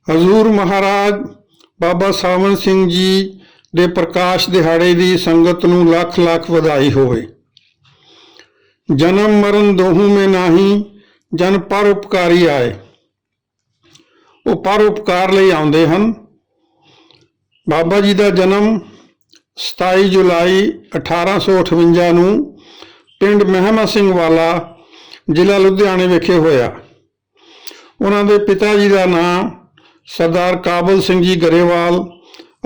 हजूर महाराज बाबा सावन सिंह जी ਦੇ ਪ੍ਰਕਾਸ਼ ਦਿਹਾੜੇ ਦੀ ਸੰਗਤ ਨੂੰ ਲੱਖ ਲੱਖ ਵਧਾਈ ਹੋਵੇ। ਜਨਮ ਮਰਨ ਦੋਹੂ ਮੇ ਨਾਹੀ ਜਨ ਪਰ ਉਪਕਾਰੀ ਆਏ। ਉਹ ਪਰ ਉਪਕਾਰ ਲਈ ਆਉਂਦੇ ਹਨ। ਬਾਬਾ ਜੀ ਦਾ ਜਨਮ 27 ਜੁਲਾਈ 1858 ਨੂੰ ਪਿੰਡ ਮਹਿਮਾ ਸਿੰਘ ਵਾਲਾ ਜ਼ਿਲ੍ਹਾ ਲੁਧਿਆਣੇ ਵਿਖੇ ਹੋਇਆ। ਉਹਨਾਂ ਦੇ ਪਿਤਾ ਜੀ ਦਾ ਨਾਂ ਸਰਦਾਰ ਕਾਬਲ ਸਿੰਘ ਜੀ ਗਰੇਵਾਲ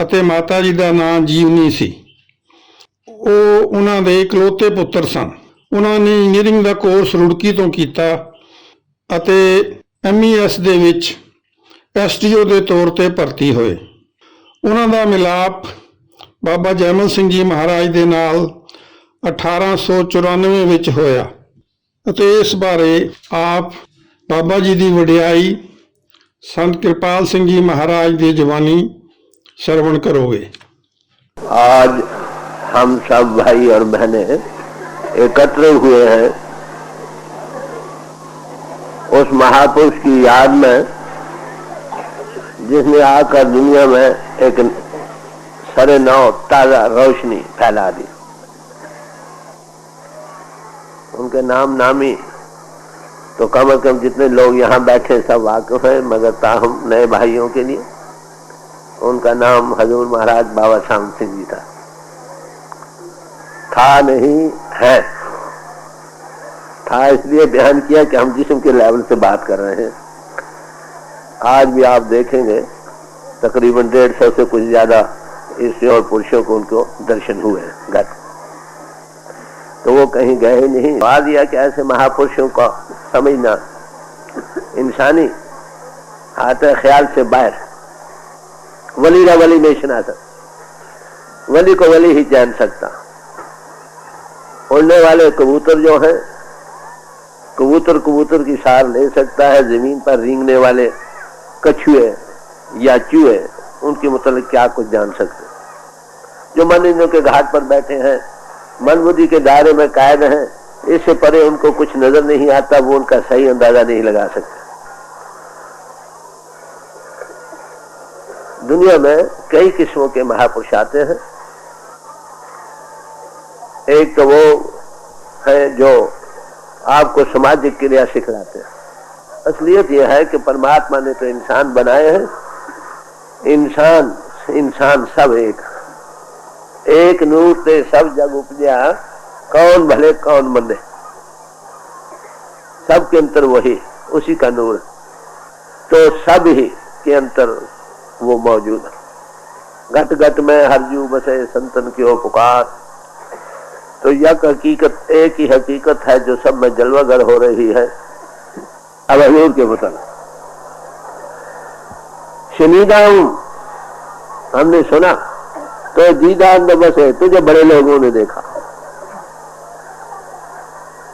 ਅਤੇ ਮਾਤਾ ਜੀ ਦਾ ਨਾਂ ਜੀਵਨੀ ਸੀ। ਉਹ ਉਹਨਾਂ ਦੇ ਇਕਲੌਤੇ ਪੁੱਤਰ ਸਨ। ਉਹਨਾਂ ਨੇ ਇੰਜੀਨੀਅਰਿੰਗ ਦਾ ਕੋਰਸ ਰੁੜਕੀ ਤੋਂ ਕੀਤਾ ਅਤੇ MES ਦੇ ਵਿੱਚ STO ਦੇ ਤੌਰ ਤੇ ਭਰਤੀ ਹੋਏ। ਉਹਨਾਂ ਦਾ ਮਿਲਾਪ ਬਾਬਾ ਜੈਮਲ ਸਿੰਘ ਜੀ ਮਹਾਰਾਜ ਦੇ ਨਾਲ 1894 ਵਿੱਚ ਹੋਇਆ ਅਤੇ ਇਸ ਬਾਰੇ ਆਪ ਬਾਬਾ ਜੀ ਦੀ ਵਡਿਆਈ संत कृपाल सिंह जी महाराज की जवानी श्रवण करोगे। आज हम सब भाई और बहनें एकत्र हुए हैं उस महापुरुष की याद में जिसने आकर दुनिया में एक सरे नौ ताजा रोशनी फैला दी। उनके नाम नामी तो कम से कम जितने लोग यहाँ बैठे सब वाकिफ हैं, मगर ताहम नए भाइयों के लिए उनका नाम हजूर महाराज बाबा सावन सिंह जी था नहीं है। था इसलिए बयान किया कि हम जिस्म के लेवल से बात कर रहे हैं। आज भी आप देखेंगे तकरीबन 150 से कुछ ज्यादा स्त्रियों और पुरुषों को उनको दर्शन हुए हैं। तो वो कहीं गए ही नहीं। कहा दिया कि ऐसे महापुरुषों का समझना इंसानी हाथ ख्याल से बाहर। वली ना वली नहीं सुना सकता, वली को वली ही जान सकता। उड़ने वाले कबूतर जो हैं, कबूतर कबूतर की सार ले सकता है। जमीन पर रेंगने वाले कछुए या चूहे उनके मतलब क्या कुछ जान सकते। जो मंदिरों के घाट पर बैठे हैं, मन बुद्धि के दायरे में कायद हैं, इससे परे उनको कुछ नजर नहीं आता, वो उनका सही अंदाजा नहीं लगा सकते। दुनिया में कई किस्मों के महापुरुष आते हैं। एक तो वो है जो आपको सामाजिक क्रिया सिखलाते हैं। असलियत यह है कि परमात्मा ने तो इंसान बनाए हैं। इंसान सब एक नूर से सब जग उपजा, कौन भले कौन मंदे, सबके अंतर वही, उसी का नूर। तो सब ही के अंतर वो मौजूद है। घट घट में हरजू बसे संतन की ओ पुकार। तो यह हकीकत एक ही हकीकत है जो सब में जलवागर हो रही है। अब हजूर के मतलब शनीदा हूं, हमने सुना तो दीदार न बसे, तुझे बड़े लोगों ने देखा।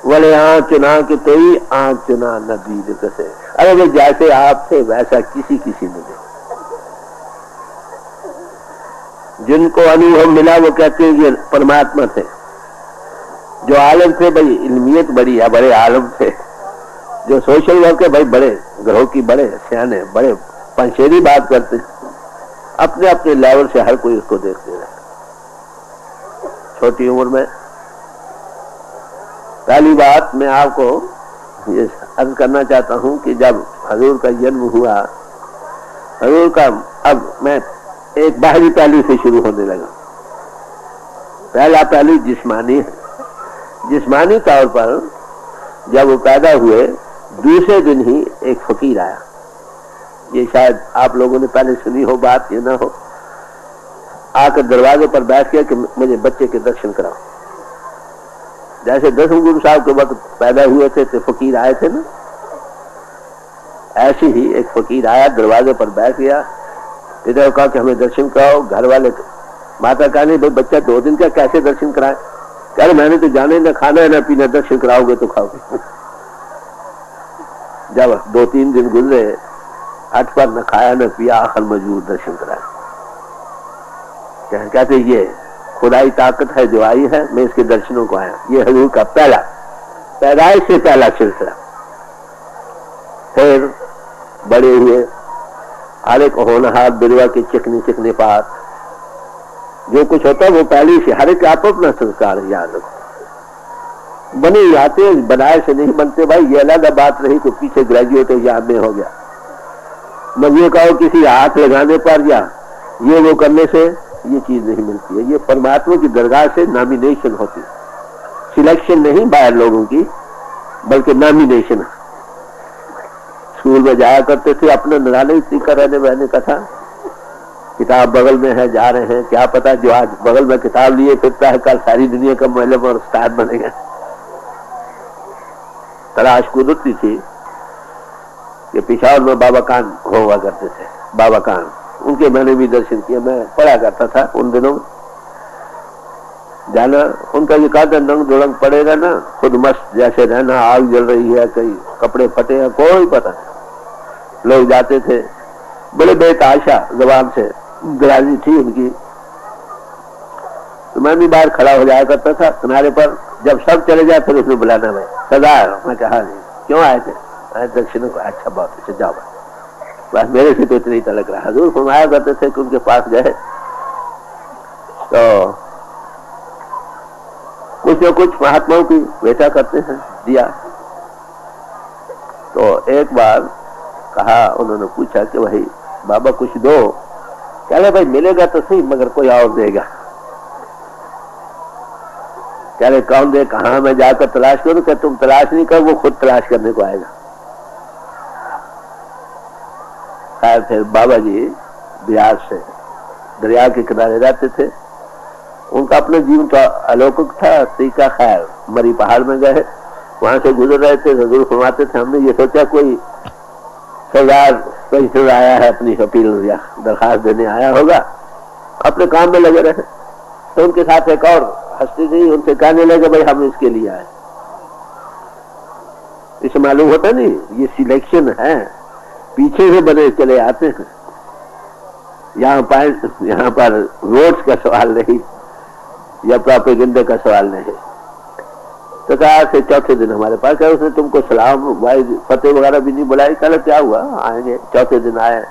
वाले आँख चुना कि तेरी आँख चुना न दीद कसे। अरे वो जैसे आप थे वैसा किसी ने देखा। जिनको अनुभव मिला वो कहते हैं ये परमात्मा थे। जो आलम थे भाई इल्मियत बड़ी है, बड़े आलम थे। जो सोशल वर्क है भाई बड़े ग्रहों की, बड़े सियाने, बड़े पंशेरी बात करते, अपने अपने लेवल से हर कोई उसको देखते रहे। छोटी उम्र में पहली बात मैं आपको ये अर्ज करना चाहता हूं कि जब हजूर का जन्म हुआ, हजूर का, अब मैं एक बाहरी पहलू से शुरू होने लगा। पहला पहलू जिस्मानी है। जिस्मानी तौर पर जब वो पैदा हुए दूसरे दिन ही एक फकीर आया। ये शायद आप लोगों ने पहले सुनी हो बात, ये ना हो। आकर दरवाजे पर बैठ गया कि मुझे बच्चे के दर्शन कराओ। जैसे 10वें गुरु साहब के वक्त पैदा हुए थे तो फकीर आए थे ना, ऐसे ही एक फकीर आया, दरवाजे पर बैठ गया। इधर कहा कि हमें दर्शन कराओ। घर वाले, माता कहा नहीं भाई बच्चा 2 दिन का कैसे दर्शन कराए। कह रहे मैंने तो जाने न खाना है न पीना, दर्शन कराओगे तो खाओगे। जब 2-3 दिन गुजरे, हट पर न खाया न पिया, आखिर मजबूर दर्शन कराया। कहते ये खुदाई ताकत है जो आई है, मैं इसके दर्शनों को आया। ये हजूर का पहला पैदाइश से पहला सिलसिला। फिर बड़े हुए, हर एक होनहार बिरवा के चिकनी चिकने पात, जो कुछ होता है वो पहले से हर एक आप अपना संस्कार है, याद रखो। बने जाते बनाए से नहीं बनते भाई, ये अलग बात रही कि पीछे ग्रेजुएट एग्जाम में हो गया। मैं ये कहो किसी हाथ लगाने पर या ये वो करने से ये चीज नहीं मिलती है। ये परमात्मा की दरगाह से नॉमिनेशन होती है, सिलेक्शन नहीं बाहर लोगों की, बल्कि नॉमिनेशन। स्कूल में जाया करते थे, अपने निराले सीखकर रहने बहने का था, किताब बगल में है, जा रहे हैं, क्या पता जो आज बगल में किताब लिए फिरता है कल सारी दुनिया का मतलब और उस्ताद बनेगा। तलाश कुदरती थी कि पिशावर में बाबा कान हुआ करते थे, बाबा कान, उनके मैंने भी दर्शन किया, मैं पढ़ा करता था उन दिनों। जाना उनका ये कहता नंग दुड़ंग पड़ेगा ना, खुद मस्त जैसे रहना, आग जल रही है, कहीं कपड़े फटे हैं, कोई पता नहीं। लोग जाते थे, बड़े बेताशा जबान से ग्राजी थी उनकी। तो मैं भी बाहर खड़ा हो जाया करता था किनारे पर, जब सब चले जाए फिर उसने बुलाना, मैं सदा मैं कहा नहीं क्यों आए थे, दक्षिण को। अच्छा बहुत अच्छा, जाओ बस मेरे से तो इतना ही तलक रहा। हजूर फरमाया करते थे कि उनके पास गए तो कुछ न कुछ महात्माओं की बेटा करते हैं, दिया। तो एक बार कहा, उन्होंने पूछा कि भाई बाबा कुछ दो, कह रहे भाई मिलेगा तो सही मगर कोई और देगा। कह रहे कौन दे, कहा मैं जाकर तलाश करूं? क्या तुम तलाश नहीं कर, वो खुद तलाश करने को आएगा। खैर फिर बाबा जी बिहार से दरिया के किनारे रहते थे, उनका अपने जीवन का अलौकिक था तरीका। खैर मरी पहाड़ में गए, वहां से गुजर रहे थे, हजूर फरमाते थे हमने ये सोचा कोई सरदार पेंशन आया है, अपनी अपील या दरखास्त देने आया होगा, अपने काम में लगे रहे। तो उनके साथ एक और हस्ती थी, उनसे कहने लगे भाई हम इसके लिए आए। इसे मालूम होता नहीं ये सिलेक्शन है, पीछे से बने चले आते हैं। यहाँ पर वोट्स का सवाल नहीं या प्रोपेगेंडा का सवाल नहीं। तो कहा से चौथे दिन हमारे पास है, उसने तुमको सलाम भाई फतेह वगैरह भी नहीं बुलाई। कहा क्या हुआ, आएंगे। चौथे दिन आए,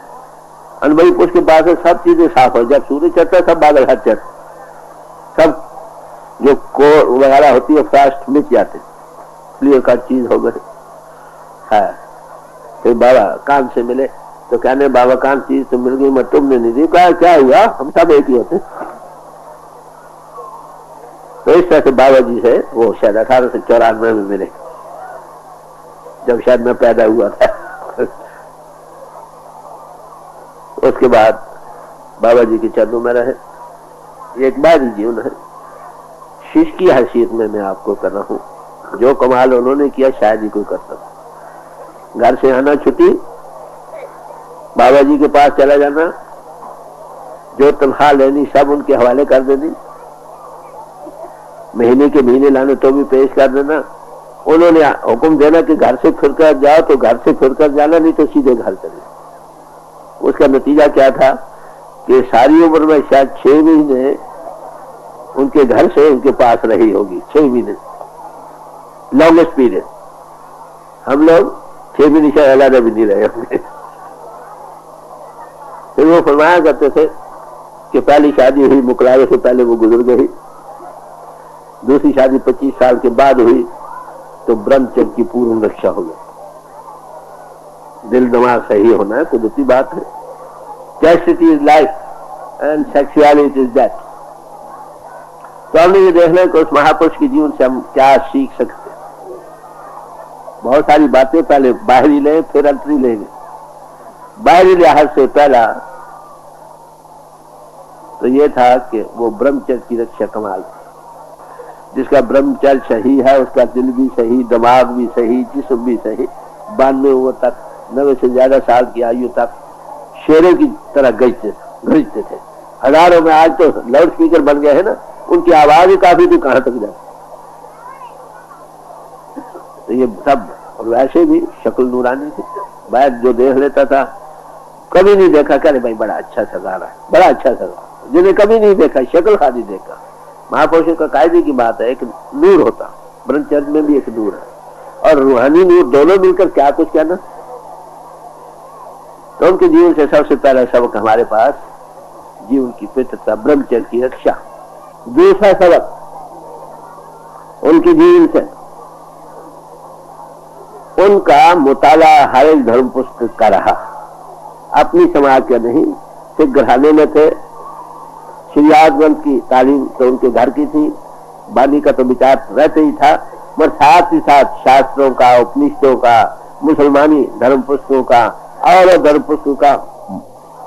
अनबई पुष्प के पास सब चीजें साफ हो, जब सूर्य चढ़ता सब बादल हट चढ़, सब जो कोर वगैरह होती है फास्ट मिट जाते, क्लियर कट चीज हो गई है। फिर बाबा कान से मिले तो कहने बाबा कान चीज तो मिल गई, मैं तुमने नहीं दी। कहा क्या हुआ, हम सब एक ही होते। तो इस तरह से बाबा जी से वो शायद 1894 में मिले, जब शायद मैं पैदा हुआ था। उसके बाद बाबा जी के चरणों में रहे। एक बार ही जीवन है, शिष्य की हैसियत में मैं आपको कर रहा हूँ, जो कमाल उन्होंने किया शायद ही कोई कर सकता। घर से आना छुट्टी, बाबा जी के पास चला जाना, जो तनख्वाह लेनी सब उनके हवाले कर देनी, महीने के महीने लाने तो भी पेश कर देना। उन्होंने हुक्म देना कि घर से फिरकर जाओ तो घर से फिरकर जाना, नहीं तो सीधे घर चले। उसका नतीजा क्या था कि सारी उम्र में शायद 6 महीने उनके घर से उनके पास रही होगी, 6 महीने लॉन्गेस्ट पीरियड। हम लोग 6 महीने शायद अलग भी नहीं रहे होंगे। फिर वो फरमाया करते थे कि पहली शादी हुई मुकलावे से पहले वो गुजर गई, दूसरी शादी 25 साल के बाद हुई तो ब्रह्मचर्य की पूर्ण रक्षा हो गई। दिल दिमाग सही होना है, कुदरती बात है। Chastity is life and sexuality is death. तो हमने ये देखना है कि उस महापुरुष के जीवन से हम क्या सीख सकते हैं। बहुत सारी बातें पहले बाहरी लें फिर अंतरी लेंगे। बाहरी लिहाज से पहला तो ये था कि वो ब्रह्मचर्य की रक्षा कमाल थी। जिसका ब्रह्मचर्य सही है उसका दिल भी सही, दिमाग भी सही, जिस्म भी सही। 92 उम्र तक, 90 से ज्यादा साल की आयु तक शेरों की तरह गरजते थे। हजारों में आज तो लाउड स्पीकर बन गए हैं ना, उनकी आवाज ही काफी भी कहां तक जाए। तो ये सब, और वैसे भी शक्ल नूरानी थी। बैठ जो देख लेता था, कभी नहीं देखा करे भाई बड़ा अच्छा सजा रहा है, बड़ा अच्छा सजा। जिन्हें कभी नहीं देखा, शक्ल खाली देखा। महापुरुषों का कायदे की बात है, एक नूर होता, ब्रह्मचर्य में भी एक नूर है और रूहानी नूर, दोनों मिलकर क्या कुछ कहना। तो उनके जीवन से सबसे पहला सबक हमारे पास जीवन की पवित्रता, ब्रह्मचर्य की रक्षा। दूसरा सबक उनके जीवन से उनका मुताला हर एक धर्म पुस्तक का रहा, अपनी समाज के नहीं। सिख घराने में थे, श्रीयाद ग्रंथ की तालीम तो उनके घर की थी, बानी का तो विचार रहते ही था, मगर साथ ही साथ शास्त्रों का, उपनिषदों का, मुसलमानी धर्म पुस्तकों का और धर्म पुस्तकों का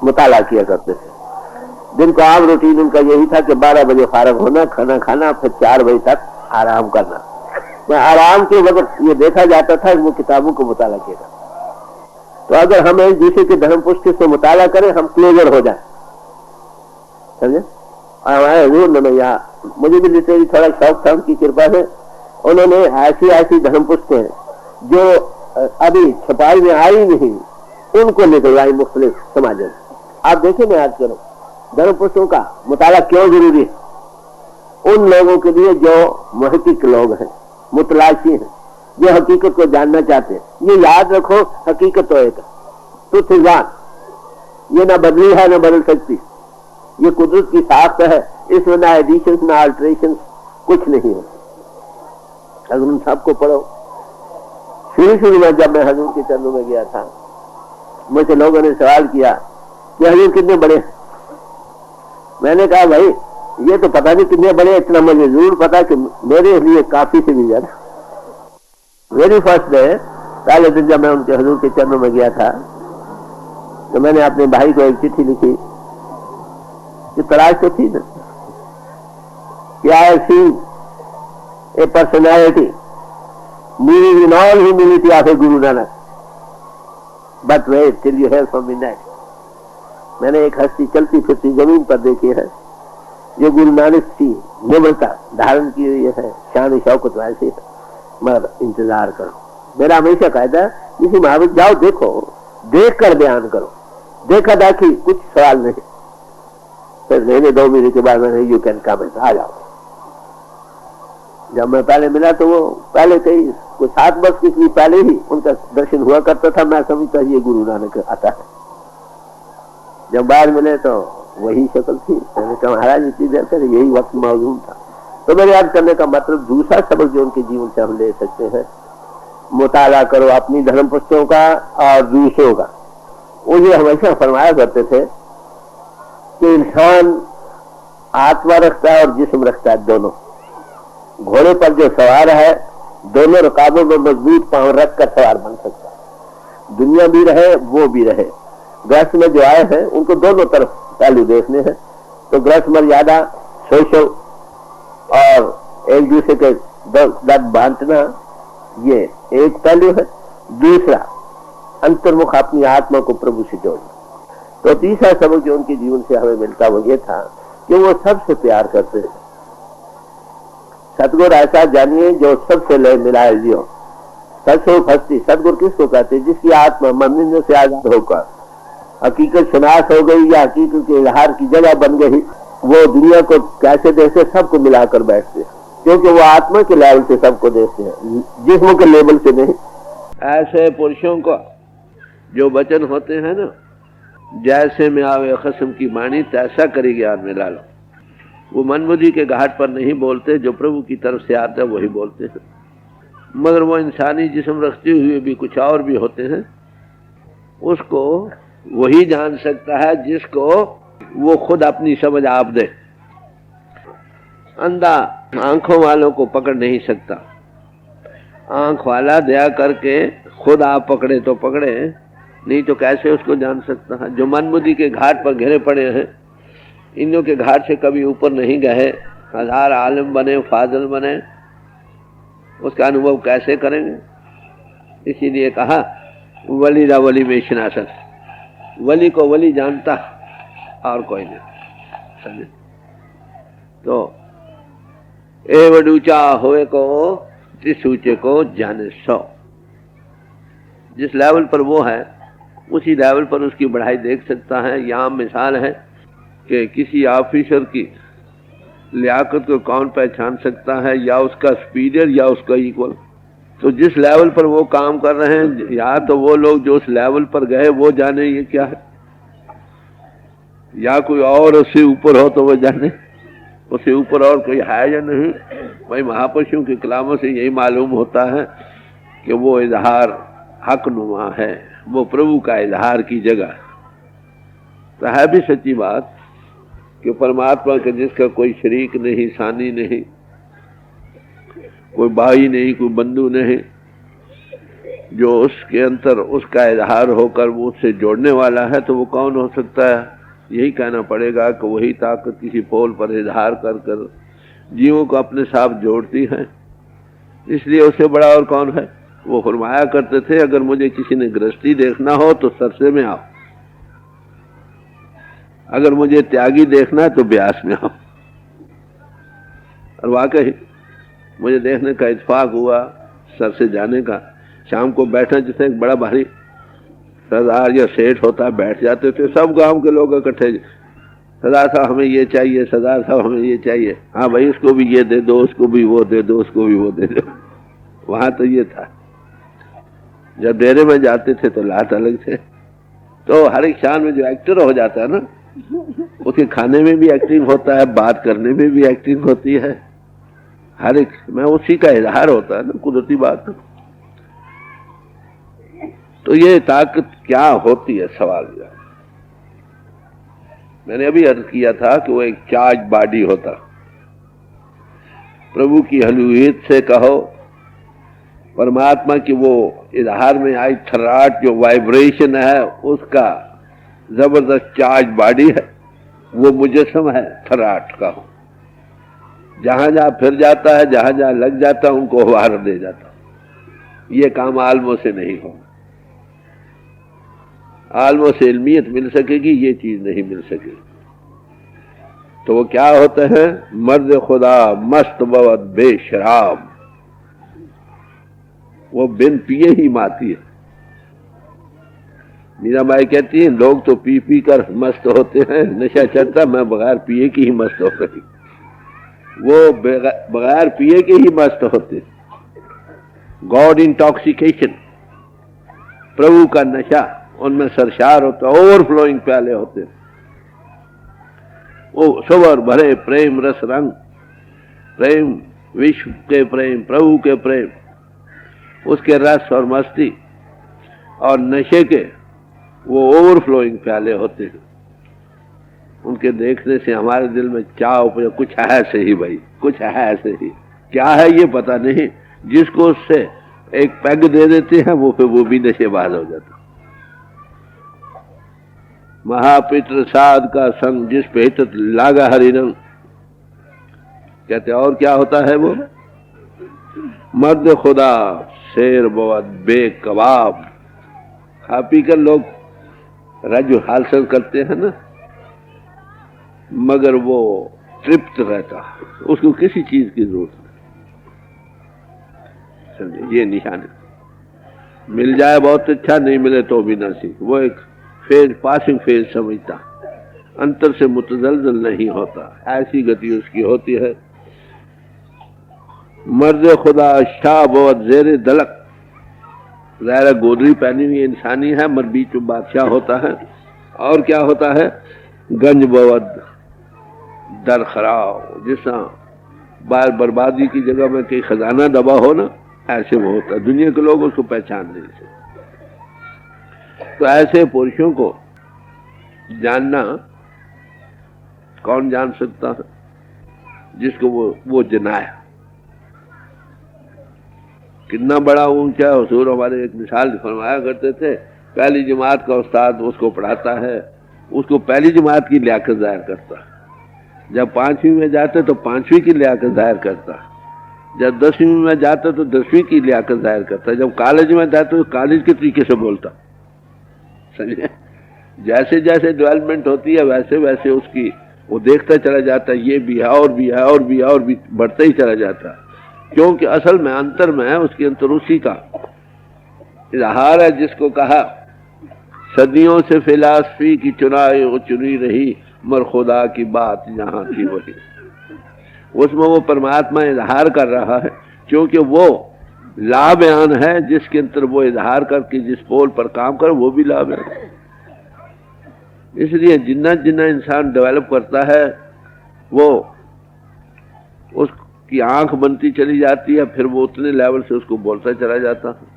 मुताला किया करते थे। दिन को आम रूटीन उनका यही था कि 12 बजे फारग होना, खाना खाना, फिर 4 बजे तक आराम करना। मैं आराम के वक्त ये देखा जाता था कि वो किताबों को मुताला किया। तो अगर हम एक दूसरे के धर्म पुस्तक से मुताला करें, हम क्लोजर हो जाए, समझे। हमारे हजूर ने, मुझे भी लिटरेरी थोड़ा शौक था, उनकी कृपा से उन्होंने ऐसी ऐसी धर्म पुस्तकें जो अभी छपाई में आई नहीं, उनको निकलवाई मुख्तलिफ समाजों में। आप देखें ना, याद करो धर्म पुस्तकों का मुताला क्यों जरूरी है। उन लोगों के लिए जो मुहक्किक लोग हैं, मुतलाशी हैं, जो हकीकत को जानना चाहते हैं। ये याद रखो, हकीकत तो एक ट्रुथ इज वन, ये ना बदली है ना बदल सकती, ये कुदरत की साख्त है, इसमें ना एडिशन ना अल्टरेशन कुछ नहीं है। अगर उन सबको पढ़ो। शुरू में जब मैं हजूर के चरणों में गया था, मुझसे लोगों ने सवाल किया कि हजूर कितने बड़े हैं। मैंने कहा भाई ये तो पता नहीं कितने बड़े, इतना मुझे जरूर पता कि मेरे लिए काफी से भी ज्यादा। वेरी फर्स्ट डे, पहले दिन जब मैं उनके हजूर के चरणों में गया था, तो मैंने अपने भाई को एक चिट्ठी लिखी कि तलाश तो थी ना कि I have seen A personality moving in all humility of a Guru Nanak, but wait till you hear from midnight. मैंने एक हस्ती चलती फिरती जमीन पर देखी है जो गुरु नानक की निम्रता धारण की हुई है, शान शौकत वैसी है, मगर इंतजार करो। मेरा हमेशा कहता किसी महावीर जाओ, देखो, देख कर बयान करो, देखा देखी कुछ सवाल नहीं। फिर महीने 2 महीने के बाद मैंने यू कैन कम, आ जाओ। जब मैं पहले मिला तो वो पहले कई कुछ 7 वर्ष की पहले ही उनका दर्शन हुआ करता था, मैं समझता ये गुरु नानक आता है। जब बाहर मिले तो वही शक्ल थी। मैंने कहा महाराज इतनी देर तक यही वक्त मौजूद था। तो मेरे याद करने का मतलब दूसरा सबक जो उनके जीवन से हम ले सकते हैं, मुताला करो अपनी धर्म पुस्तकों का और दूसरों का। वो ये हमेशा फरमाया करते थे कि इंसान आत्मा रखता है और जिस्म रखता है, दोनों। घोड़े पर जो सवार है, दोनों रकाबों में मजबूत पांव रख कर सवार बन सकता है। दुनिया भी रहे, वो भी रहे। गृहस्थ में जो आए हैं उनको दोनों तरफ पहलू देखने हैं। तो गृहस्थ मर्यादा, सोशल और एक दूसरे के दर्द बांटना, ये एक पहलू है। दूसरा अंतर्मुख अपनी आत्मा को प्रभु से जोड़ना। तो तीसरा सबक जो उनके जीवन से हमें मिलता वो ये था कि वो सबसे प्यार करते हैं। सतगुरु ऐसा जानिए जो सबसे ले मिलाए लियो। सत्सो फस्ती, सतगुरु किसको कहते हैं? जिसकी आत्मा ममिंद्र से आजाद होकर हकीकत शनास हो गई या हकीकत के इजहार की जगह बन गई, वो दुनिया को कैसे देखते, सबको मिलाकर बैठते हैं, क्योंकि वो आत्मा के लेवल से सबको देखते हैं, जिस्म के लेवल से नहीं। ऐसे पुरुषों को जो वचन होते हैं ना, जैसे में आवे खस्म की वाणी तैसा करी ज्ञान में लालो। वो मनबुद्धि के घाट पर नहीं बोलते, जो प्रभु की तरफ से आता है वही बोलते हैं। मगर वो इंसानी जिस्म रखते हुए भी कुछ और भी होते हैं, उसको वही जान सकता है जिसको वो खुद अपनी समझ आप दे। अंधा आंखों वालों को पकड़ नहीं सकता। आंख वाला दया करके खुद आप पकड़े तो पकड़े, नहीं तो कैसे उसको जान सकता है। जो मनबुद्धि के घाट पर घिरे पड़े हैं, इन्हों के घाट से कभी ऊपर नहीं गए, 1000 आलिम बने, फाजिल बने, उसका अनुभव कैसे करेंगे? इसीलिए कहा वली रा वली में शनासन, वली को वली जानता और कोई नहीं, समझे। तो ए वडूचा होए को त्रिसूचे को जाने 100। जिस लेवल पर वो है उसी लेवल पर उसकी बढ़ाई देख सकता है। यहाँ मिसाल है कि किसी ऑफिसर की लियाकत को कौन पहचान सकता है, या उसका सुपीरियर या उसका इक्वल, तो जिस लेवल पर वो काम कर रहे हैं, या तो वो लोग जो उस लेवल पर गए वो जाने ये क्या है, या कोई और उससे ऊपर हो तो वो जाने उससे ऊपर और कोई है या नहीं। भाई महापुरुषों के कलामों से यही मालूम होता है कि वो इजहार हक नुमा है, वो प्रभु का इजहार की जगह। तो है भी सच्ची बात कि परमात्मा के जिसका कोई शरीक नहीं, सानी नहीं, कोई भाई नहीं, कोई बंधु नहीं, जो उसके अंतर उसका इजहार होकर वो उससे जोड़ने वाला है, तो वो कौन हो सकता है? यही कहना पड़ेगा कि वही ताकत किसी पोल पर इजहार कर कर जीवों को अपने साथ जोड़ती है। इसलिए उससे बड़ा और कौन है? वो फरमाया करते थे, अगर मुझे किसी ने गृहस्थी देखना हो तो सरसे में आओ, अगर मुझे त्यागी देखना है तो ब्यास में आओ। और वाकई मुझे देखने का इत्फाक हुआ सरसे जाने का। शाम को बैठा, जैसे एक बड़ा भारी सरदार या सेठ होता है, बैठ जाते थे, सब गांव के लोग इकट्ठे, सरदार साहब हमें ये चाहिए, सरदार साहब हमें ये चाहिए, हाँ भाई इसको भी ये दे दो, उसको भी वो दे दो, उसको भी वो दे दो। वहां तो ये था। जब डेरे में जाते थे तो लात अलग थे। तो हर एक शान में जो एक्टर हो जाता है ना, उसके खाने में भी एक्टिंग होता है, बात करने में भी एक्टिंग होती है, हर एक में उसी का इजहार होता है ना, कुदरती बात। तो ये ताकत क्या होती है, सवाल यह। मैंने अभी अर्ज किया था कि वो एक चार्ज बॉडी होता। प्रभु की हलूहियत से कहो, परमात्मा की वो इजहार में आई थराट जो वाइब्रेशन है, उसका जबरदस्त चार्ज बॉडी है, वो मुजस्सम है थराट का। जहां जहां फिर जाता है, जहां जहां लग जाता है, उनको वार दे जाता। ये काम आलमों से नहीं होगा। आलमों से इल्मियत मिल सकेगी, ये चीज नहीं मिल सकेगी। तो वो क्या होते हैं? मर्द खुदा मस्त बवत बेशराब, वो बिन पिए ही माती है। मीराबाई कहती है, लोग तो पी पी कर मस्त होते हैं, नशा चढ़ता, मैं बगैर पिए की ही मस्त हो गई। वो बगैर पिए के ही मस्त होते। गॉड इंटॉक्सिकेशन, प्रभु का नशा उनमें सरशार होता, ओवरफ्लोइंग प्याले होते। वो सवर भरे प्रेम रस रंग, प्रेम विश्व के प्रेम, प्रभु के प्रेम, उसके रस और मस्ती और नशे के वो ओवरफ्लोइंग प्याले होते हैं। उनके देखने से हमारे दिल में चाह उपजा, कुछ है सही भाई, कुछ है ऐसे ही। क्या है ये पता नहीं, जिसको उससे एक पैग दे देते हैं वो फिर वो भी नशेबाज हो जाता। महापित्र साध का संग जिस पे हित लागा हरिरंग, कहते और क्या होता है? वो मर्द खुदा शेर बहुत बेकबाब, खा पी कर लोग रज हासिल करते हैं ना, मगर वो तृप्त रहता, उसको किसी चीज की जरूरत नहीं। समझे? ये निशान है। मिल जाए बहुत अच्छा, नहीं मिले तो भी नसीब। वो एक फेज, पासिंग फेज समझता, अंतर से मुतजलजल नहीं होता, ऐसी गति उसकी होती है। मर्द खुदा शाह बहुत जेर दलक, ज़ाहिर गोदरी पहनी हुई इंसानी है, मर बीच में बादशाह होता है। और क्या होता है? गंज बहुत दर खराब, जिसना बार बर्बादी की जगह में कहीं खजाना दबा हो ना, ऐसे वो होता है। दुनिया के लोग उसको पहचान नहीं सकते। तो ऐसे पुरुषों को जानना कौन जान सकता है? जिसको वो जनाया। कितना बड़ा ऊंचा हुजूर हमारे एक मिसाल फरमाया करते थे, पहली जमात का उस्ताद उसको पढ़ाता है, उसको पहली जमात की लियाकत जाहिर करता है। जब 5वीं में जाते तो 5वीं की लियाकत जाहिर करता है, जब 10वीं में जाते तो 10वीं की लियाकत जाहिर करता है, जब कॉलेज में जाते तो कॉलेज के तरीके से बोलता। समझे? जैसे जैसे डेवलपमेंट होती है वैसे वैसे उसकी वो देखता चला जाता है, ये भी है और भी है और भी है और भी, बढ़ता ही चला जाता है। क्योंकि असल में अंतर में है, उसके अंतर उसी का इजहार है जिसको कहा सदियों से फिलासफी की चुनाई वो चुनी रही, मर खुदा की बात जहां थी वही। उसमें वो परमात्मा इजहार कर रहा है, क्योंकि वो लाभयान है, जिसके अंतर वो इजहार करके जिस पोल पर काम करे वो भी लाभ है। इसलिए जितना जितना इंसान डेवलप करता है वो उसकी आंख बनती चली जाती है, फिर वो उतने लेवल से उसको बोलता चला जाता है।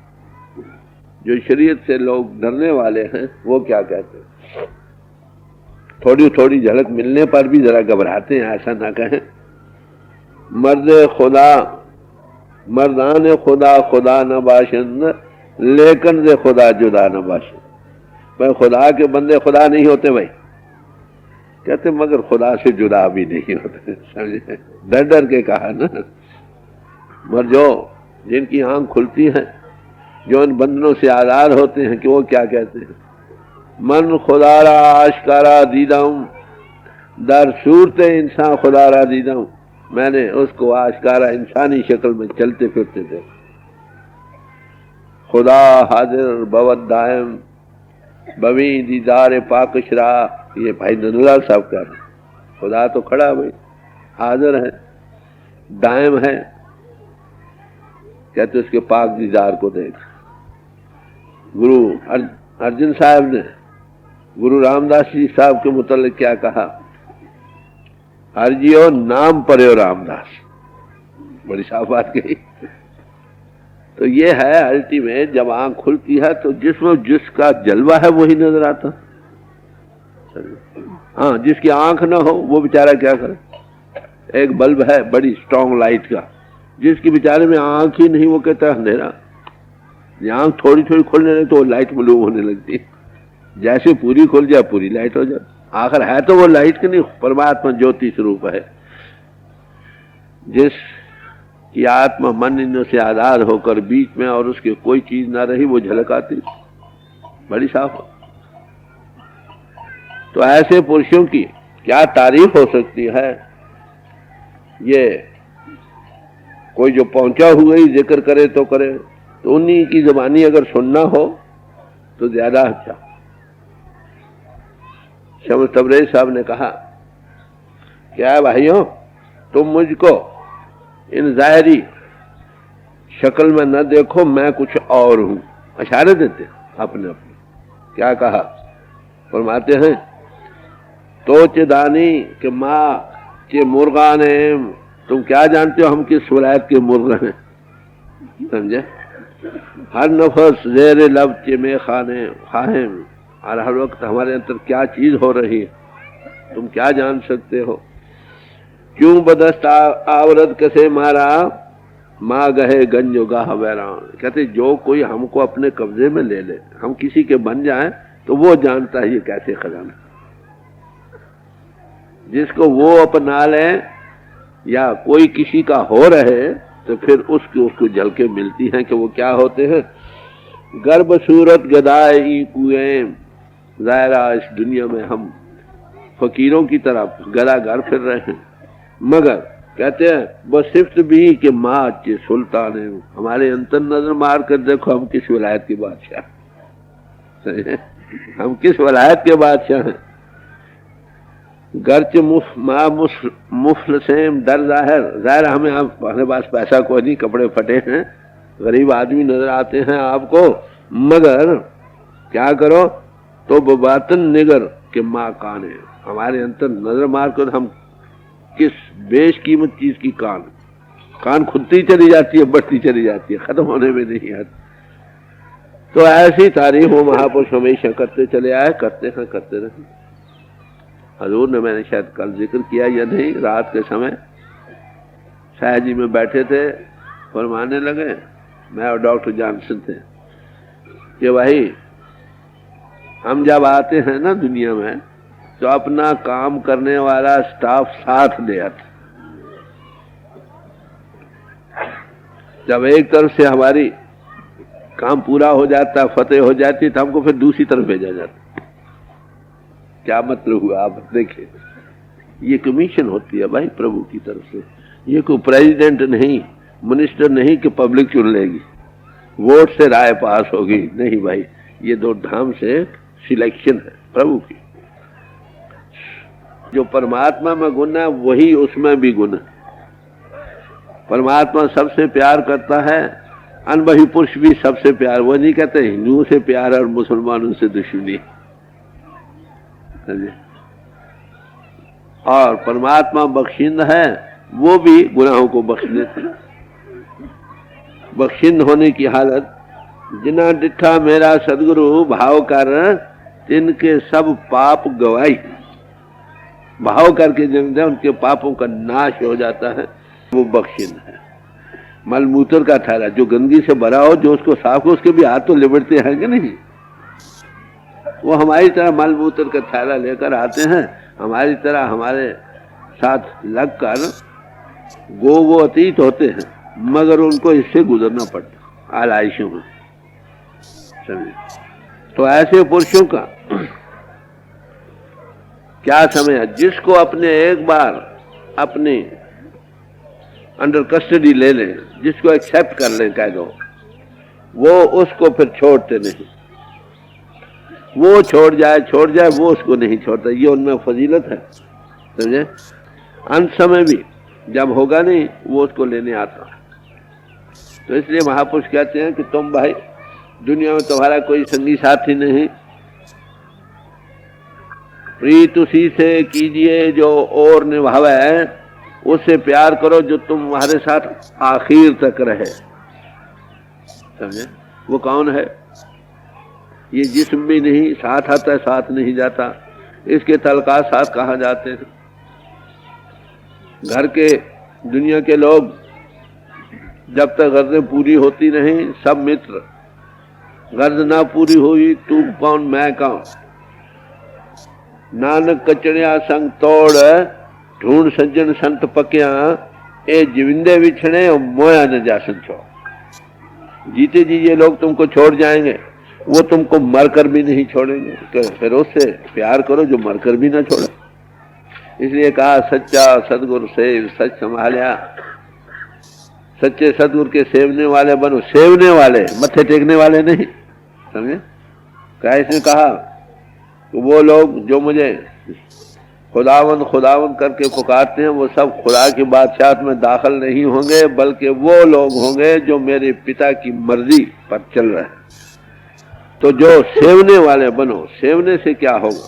जो शरीयत से लोग डरने वाले हैं वो क्या कहते हैं, थोड़ी थोड़ी झलक मिलने पर भी जरा घबराते हैं, ऐसा ना कहें। मर्द खुदा मर्दान खुदा खुदा न बाशन, लेकिन से खुदा जुदा न बाशन। भाई खुदा के बंदे खुदा नहीं होते भाई, कहते मगर खुदा से जुदा भी नहीं होते, समझे। डर डर के कहा ना। मगर जो जिनकी आंख खुलती है, जो इन बंधनों से आजाद होते हैं, कि वो क्या कहते हैं, मन खुदारा आशकारा दीदाऊं, दर सूरत इंसान खुदारा दीदाऊं। मैंने उसको आशकारा इंसानी शक्ल में चलते फिरते थे। खुदा हाजिर बवत दायम बवी दीदार पाकशरा, ये भाई नंदलाल साहब का है। खुदा तो खड़ा भाई, हाजिर है, दायम है, कहते उसके पाक दीदार को देख। गुरु अर्जुन साहब ने गुरु रामदास जी साहब के मुतालिक क्या कहा, हरजियो नाम पर्यो रामदास, बड़ी साफ बात कही। तो ये है अल्टीमेट, जब आंख खुलती है तो जिसमें जिसका जलवा है वही नजर आता। हाँ, जिसकी आंख ना हो वो बेचारा क्या करे। एक बल्ब है बड़ी स्ट्रॉन्ग लाइट का, जिसकी बेचारे में आंख ही नहीं वो कहता है अंधेरा। आंख थोड़ी थोड़ी खुलने लगे तो वो लाइट मालूम होने लगती है, जैसे पूरी खुल जाए पूरी लाइट हो जाए। आखिर है तो वो लाइट की नहीं, परमात्मा ज्योति स्वरूप है। जिस कि आत्मा मन इन से आजाद होकर बीच में और उसके कोई चीज ना रही, वो झलक आती बड़ी साफ। तो ऐसे पुरुषों की क्या तारीफ हो सकती है। ये कोई जो पहुंचा हुआ ही जिक्र करे तो करे, तो उन्हीं की जुबानी अगर सुनना हो तो ज्यादा अच्छा। शम्स तबरेज साहब ने कहा, क्या है भाइयों, तुम मुझको इन जाहिरी शक्ल में न देखो, मैं कुछ और हूं। इशारे देते अपने अपने। क्या कहा, फरमाते हैं, तो चिदानी के माँ के मुर्गान है, तुम क्या जानते हो हम किस वलायत के मुर्ग हैं, समझे। हर नफस जेर लब के में खाने खाहें, और हर वक्त हमारे अंदर क्या चीज हो रही है तुम क्या जान सकते हो। क्यों बदस्त आवरत कसे मारा, माँ गहे गंज गाह बैरान। कहते जो कोई हमको अपने कब्जे में ले ले, हम किसी के बन जाएं, तो वो जानता है ये कैसे खजाना। जिसको वो अपना ले या कोई किसी का हो रहे, तो फिर उसको झलके मिलती हैं कि वो क्या होते हैं। गर्भ सूरत गदाई कुएं ज़ायरा, इस दुनिया में हम फकीरों की तरफ गदा घर फिर रहे हैं, मगर कहते हैं वो सिफ्त भी कि माँ के सुल्तान है। हमारे अंतर नजर मार कर देखो हम किस विलायत के बादशाह, हम किस विलायत के बादशाह हैं। गर्च माँ मुफ्ल से डर जाहिर हमें, हमारे पास पैसा कोई नहीं, कपड़े फटे हैं, गरीब आदमी नजर आते हैं आपको, मगर क्या करो तो बबातन निगर के माँ कान है। हमारे अंतर नजर मार कर हम किस बेशकीमत चीज की कान खुदती चली जाती है, बढ़ती चली जाती है, खत्म होने में नहीं आती। तो ऐसी तारीफ वो महापुरुष हमेशा करते चले आए, करते हैं, करते रहे। हजूर ने, मैंने शायद कल जिक्र किया या नहीं, रात के समय शाह जी में बैठे थे, फरमाने लगे, मैं और डॉक्टर जॉनसन थे, कि भाई हम जब आते हैं ना दुनिया में, तो अपना काम करने वाला स्टाफ साथ ले आते। जब एक तरफ से हमारी काम पूरा हो जाता, फतेह हो जाती, तो हमको फिर दूसरी तरफ भेजा जाता। क्या मतलब हुआ आप देखिए, ये कमीशन होती है भाई प्रभु की तरफ से। ये कोई प्रेसिडेंट नहीं, मिनिस्टर नहीं कि पब्लिक चुन लेगी, वोट से राय पास होगी, नहीं भाई, ये दो धाम से सिलेक्शन है प्रभु की। जो परमात्मा में गुण है वही उसमें भी गुण है। परमात्मा सबसे प्यार करता है अनबही पुरुष भी सबसे प्यार, वो नहीं कहते हिंदुओं से प्यार और मुसलमानों से दुश्मनी। और परमात्मा बख्शिंद है, वो भी गुनाहों को बख्श देते। बख्शिंद होने की हालत, जिना डिठा मेरा सदगुरु भाव कर तिनके सब पाप गवाई। भाव करके जिनसे उनके पापों का नाश हो जाता है, वो बख्शिंद है। मलमूत्र का थैला जो गंदगी से भरा हो, जो उसको साफ हो, उसके भी हाथ तो लिबड़ते हैं कि नहीं? वो हमारी तरह मलमूत्र का थैला लेकर आते हैं, हमारी तरह हमारे साथ लगकर वो अतीत होते हैं, मगर उनको इससे गुजरना पड़ता आलाइशों में। समझे? तो ऐसे पुरुषों का क्या समय है, जिसको अपने एक बार अपने अंडर कस्टडी ले लें, जिसको एक्सेप्ट कर लें, कह दो, वो उसको फिर छोड़ते नहीं। वो छोड़ जाए वो उसको नहीं छोड़ता, ये उनमें फजीलत है। समझे? अंत समय भी जब होगा नहीं, वो उसको लेने आता। तो इसलिए महापुरुष कहते हैं कि तुम भाई दुनिया में तुम्हारा कोई संगी साथी नहीं, प्रीत उसी से कीजिए जो और निभावे, उससे प्यार करो जो तुम्हारे साथ आखिर तक रहे। समझे? वो कौन है? ये जिस्म भी नहीं, साथ आता है साथ नहीं जाता, इसके तलका साथ कहा जाते हैं। घर के दुनिया के लोग जब तक गर्जें पूरी होती नहीं, सब मित्र, गर्ज ना पूरी हुई तू कौन मैं कौन, नानक कचड़िया संग तोड़ ढूंढ सज्जन संत पकिया, ए जिविंदे बिछड़े और मोया न जा संचो। जीते जी ये लोग तुमको छोड़ जाएंगे, वो तुमको मरकर भी नहीं छोड़ेंगे। फिर उससे प्यार करो जो मरकर भी ना छोड़े। इसलिए कहा सच्चा सदगुरु सेव सच संभालिया। सच्चे सदगुरु के सेवने वाले बनो, सेवने वाले, मत्थे टेकने वाले नहीं। समझे? क्या इसने कहा तो वो लोग जो मुझे खुदावन खुदावन करके पुकारते हैं, वो सब खुदा की बादशाहत में दाखिल नहीं होंगे, बल्कि वो लोग होंगे जो मेरे पिता की मर्जी पर चल रहे हैं। तो जो सेवने वाले बनो। सेवने से क्या होगा?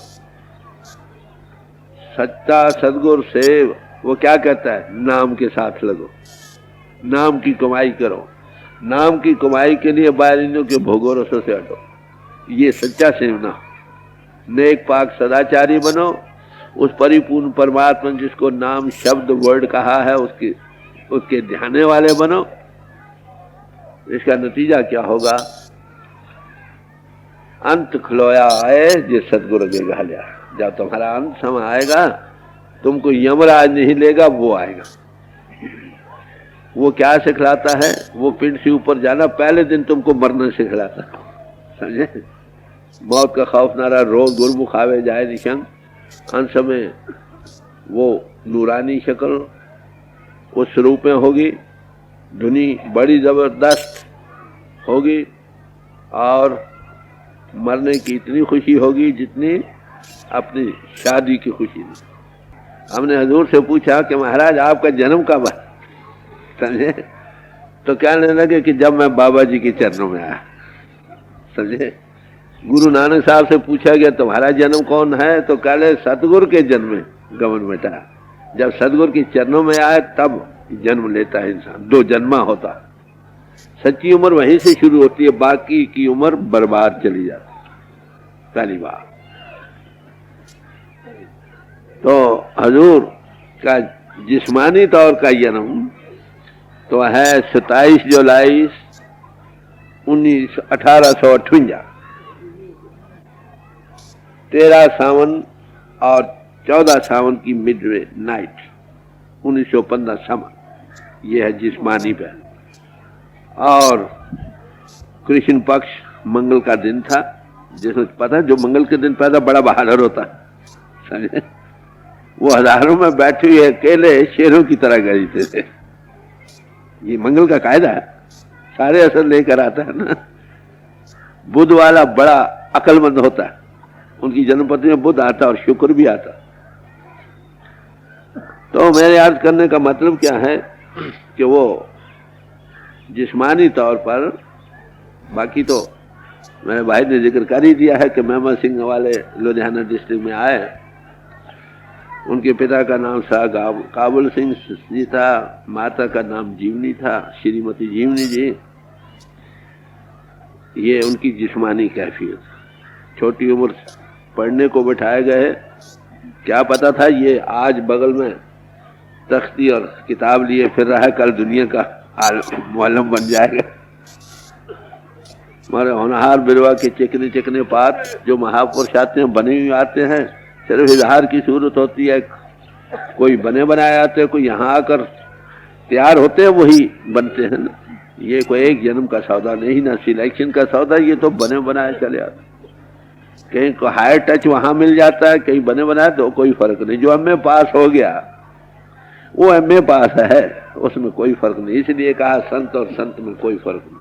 सच्चा सदगुरु सेव, वो क्या कहता है? नाम के साथ लगो, नाम की कमाई करो, नाम की कमाई के लिए बायरियों के भोगों रसों से हटो। ये सच्चा सेवना। नेक पाक सदाचारी बनो, उस परिपूर्ण परमात्मा जिसको नाम शब्द वर्ड कहा है, उसके ध्याने वाले बनो। इसका नतीजा क्या होगा? अंत खलोया आए जे सदगुरु के घालिया। जब तुम्हारा अंत समय आएगा, तुमको यमराज नहीं लेगा, वो आएगा। वो क्या सिखलाता है? वो पिंड से ऊपर जाना, पहले दिन तुमको मरना सिखलाता है। समझे? मौत का खौफ नारा, रोग गुरमुख आवे जाए निशंग। अंत समय वो नूरानी शक्ल उस रूप में होगी, धुनी बड़ी जबरदस्त होगी, और मरने की इतनी खुशी होगी जितनी अपनी शादी की खुशी थी। हमने हजूर से पूछा कि महाराज आपका जन्म कब है? समझे? तो कहने लगे कि जब मैं बाबा जी के चरणों में आया। समझे? गुरु नानक साहब से पूछा गया तुम्हारा जन्म कौन है? तो कहले सतगुरु के जन्म में गमन बेटा। जब सतगुरु के चरणों में आए तब जन्म लेता है इंसान, दो जन्मा होता। सच्ची उम्र वहीं से शुरू होती है, बाकी की उम्र बर्बाद चली जाती। पहली बात तो हजूर का जिस्मानी तौर का जन्म तो है 27 जुलाई 1858, 13 सावन और 14 सावन की मिडवे नाइट 1915 समर। यह है जिस्मानी पे। और कृष्ण पक्ष मंगल का दिन था, जिसमें पता है जो मंगल के दिन पैदा बड़ा बहादुर होता है। समझे? वो हजारों में बैठे हुए अकेले शेरों की तरह गरीते थे। ये मंगल का कायदा है, सारे असर लेकर आता है ना। बुध वाला बड़ा अकलमंद होता है, उनकी जन्मपति में बुध आता और शुक्र भी आता। तो मेरे याद करने का मतलब क्या है कि वो जिस्मानी तौर पर, बाकी तो मेरे भाई ने जिक्र कर ही दिया है कि मेमन सिंह वाले लुधियाना डिस्ट्रिक्ट में आए। उनके पिता का नाम शाह काबुल सिंह जी था, माता का नाम जीवनी था, श्रीमती जीवनी जी। ये उनकी जिस्मानी कैफियत। छोटी उम्र पढ़ने को बिठाए गए, क्या पता था ये आज बगल में तख्ती और किताब लिए फिर रहा है, कल दुनिया का मुअल्लिम बन जाएगा। हमारे होनहार बिरवा के चिकने चिकने पात जो महापुरुष आते हैं, बने हुए आते हैं, सिर्फ इजहार की सूरत होती है। कोई बने बनाए आते हैं, कोई यहाँ आकर तैयार होते हैं, वही बनते हैं ना। ये कोई एक जन्म का सौदा नहीं, ना सिलेक्शन का सौदा, ये तो बने बनाए चले आते। कहीं को हायर टच वहां मिल जाता है, कहीं बने बनाए तो कोई फर्क नहीं। जो एमए पास हो गया वो एमए पास है, उसमें कोई फर्क नहीं। इसलिए कहा संत और संत में कोई फर्क नहीं।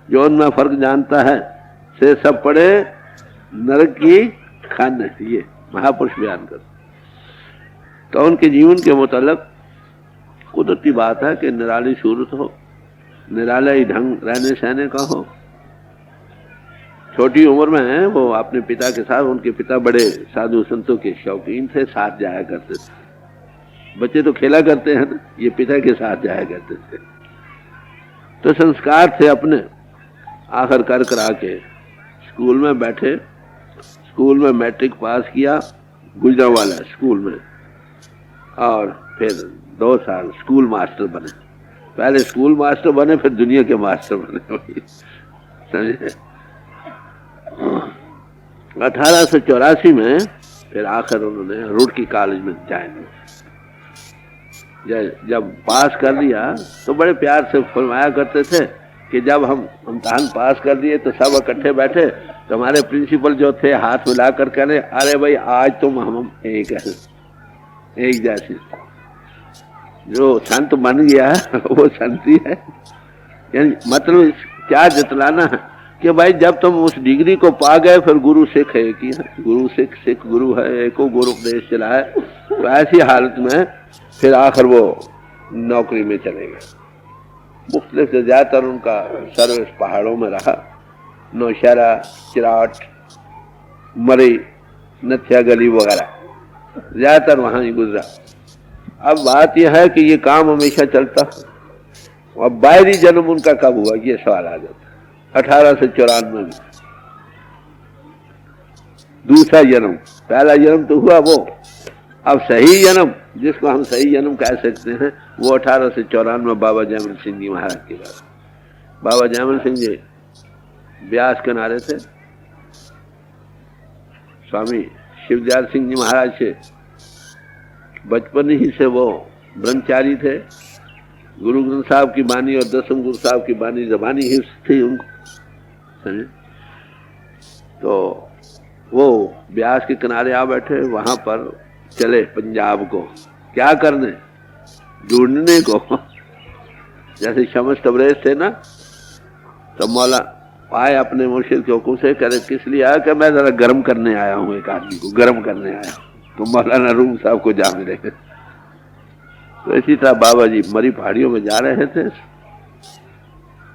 जो उनमें फर्क जानता है से सब पढ़े नरक की खान, ये महापुरुष बयान कर। तो उनके जीवन के मुतालिक कुदरती बात है कि निराली सूरत हो, निराला ही ढंग रहने सहने का हो। छोटी उम्र में है वो अपने पिता के साथ, उनके पिता बड़े साधु संतों के शौकीन थे, साथ जाया करते थे। बच्चे तो खेला करते हैं ना, ये पिता के साथ जाया करते थे। तो संस्कार थे अपने। आखिर कर करा के स्कूल में बैठे, स्कूल में मैट्रिक पास किया गुजरांवाला स्कूल में, और फिर 2 साल स्कूल मास्टर बने। पहले स्कूल मास्टर बने, फिर दुनिया के मास्टर बने, समझे। 1884 में फिर आखिर उन्होंने रुड़की कॉलेज में ज्वाइन। जब पास कर लिया तो बड़े प्यार से फरमाया करते थे कि जब हम इम्तहान पास कर दिए तो सब इकट्ठे बैठे, तो हमारे प्रिंसिपल जो थे हाथ मिला कर कह, अरे भाई आज तुम हम एक है, एक जैसे। जो संत बन गया वो संत ही है। यानी मतलब क्या जतलाना है कि भाई जब तुम उस डिग्री को पा गए, फिर गुरु सिख है कि गुरु सिख, सिख गुरु है, एको गुरु उपदेश चला है। तो ऐसी हालत में फिर आखिर वो नौकरी में चले गए। मुख्तलिफ से ज्यादातर उनका सर्विस पहाड़ों में रहा, नौशहरा, चिराट, मरी, नथिया गली वगैरह, ज्यादातर वहां ही गुजरा। अब बात यह है कि ये काम हमेशा चलता, और बाहरी जन्म उनका कब हुआ ये सवाल आ जाता। 1894 में दूसरा जन्म, पहला जन्म तो हुआ वो। अब सही जन्म, जिसको हम सही जन्म कह सकते हैं, वो 1894 में बाबा जयमल सिंह जी महाराज के बाद। बाबा जयमल सिंह जी ब्यास किनारे थे, स्वामी शिवदयाल सिंह जी महाराज से बचपन ही से वो ब्रह्मचारी थे। गुरु ग्रंथ साहब की बानी और दसम गुरु साहब की बानी जबानी हिफ्ज थी उनको, समझे। तो वो ब्यास के किनारे आ बैठे, वहां पर चले पंजाब को, क्या करने, ढूंढने को। जैसे शमस तबरेज थे ना, तो मौला आए अपने मुर्शिद के हुक्म से, करे किस लिए आया, कि मैं जरा गर्म करने आया हूँ, एक आदमी को गर्म करने आया हूँ। तो मौलाना रूम साहब को जा मिले। तो इसी तरह बाबा जी मरी पहाड़ियों में जा रहे थे,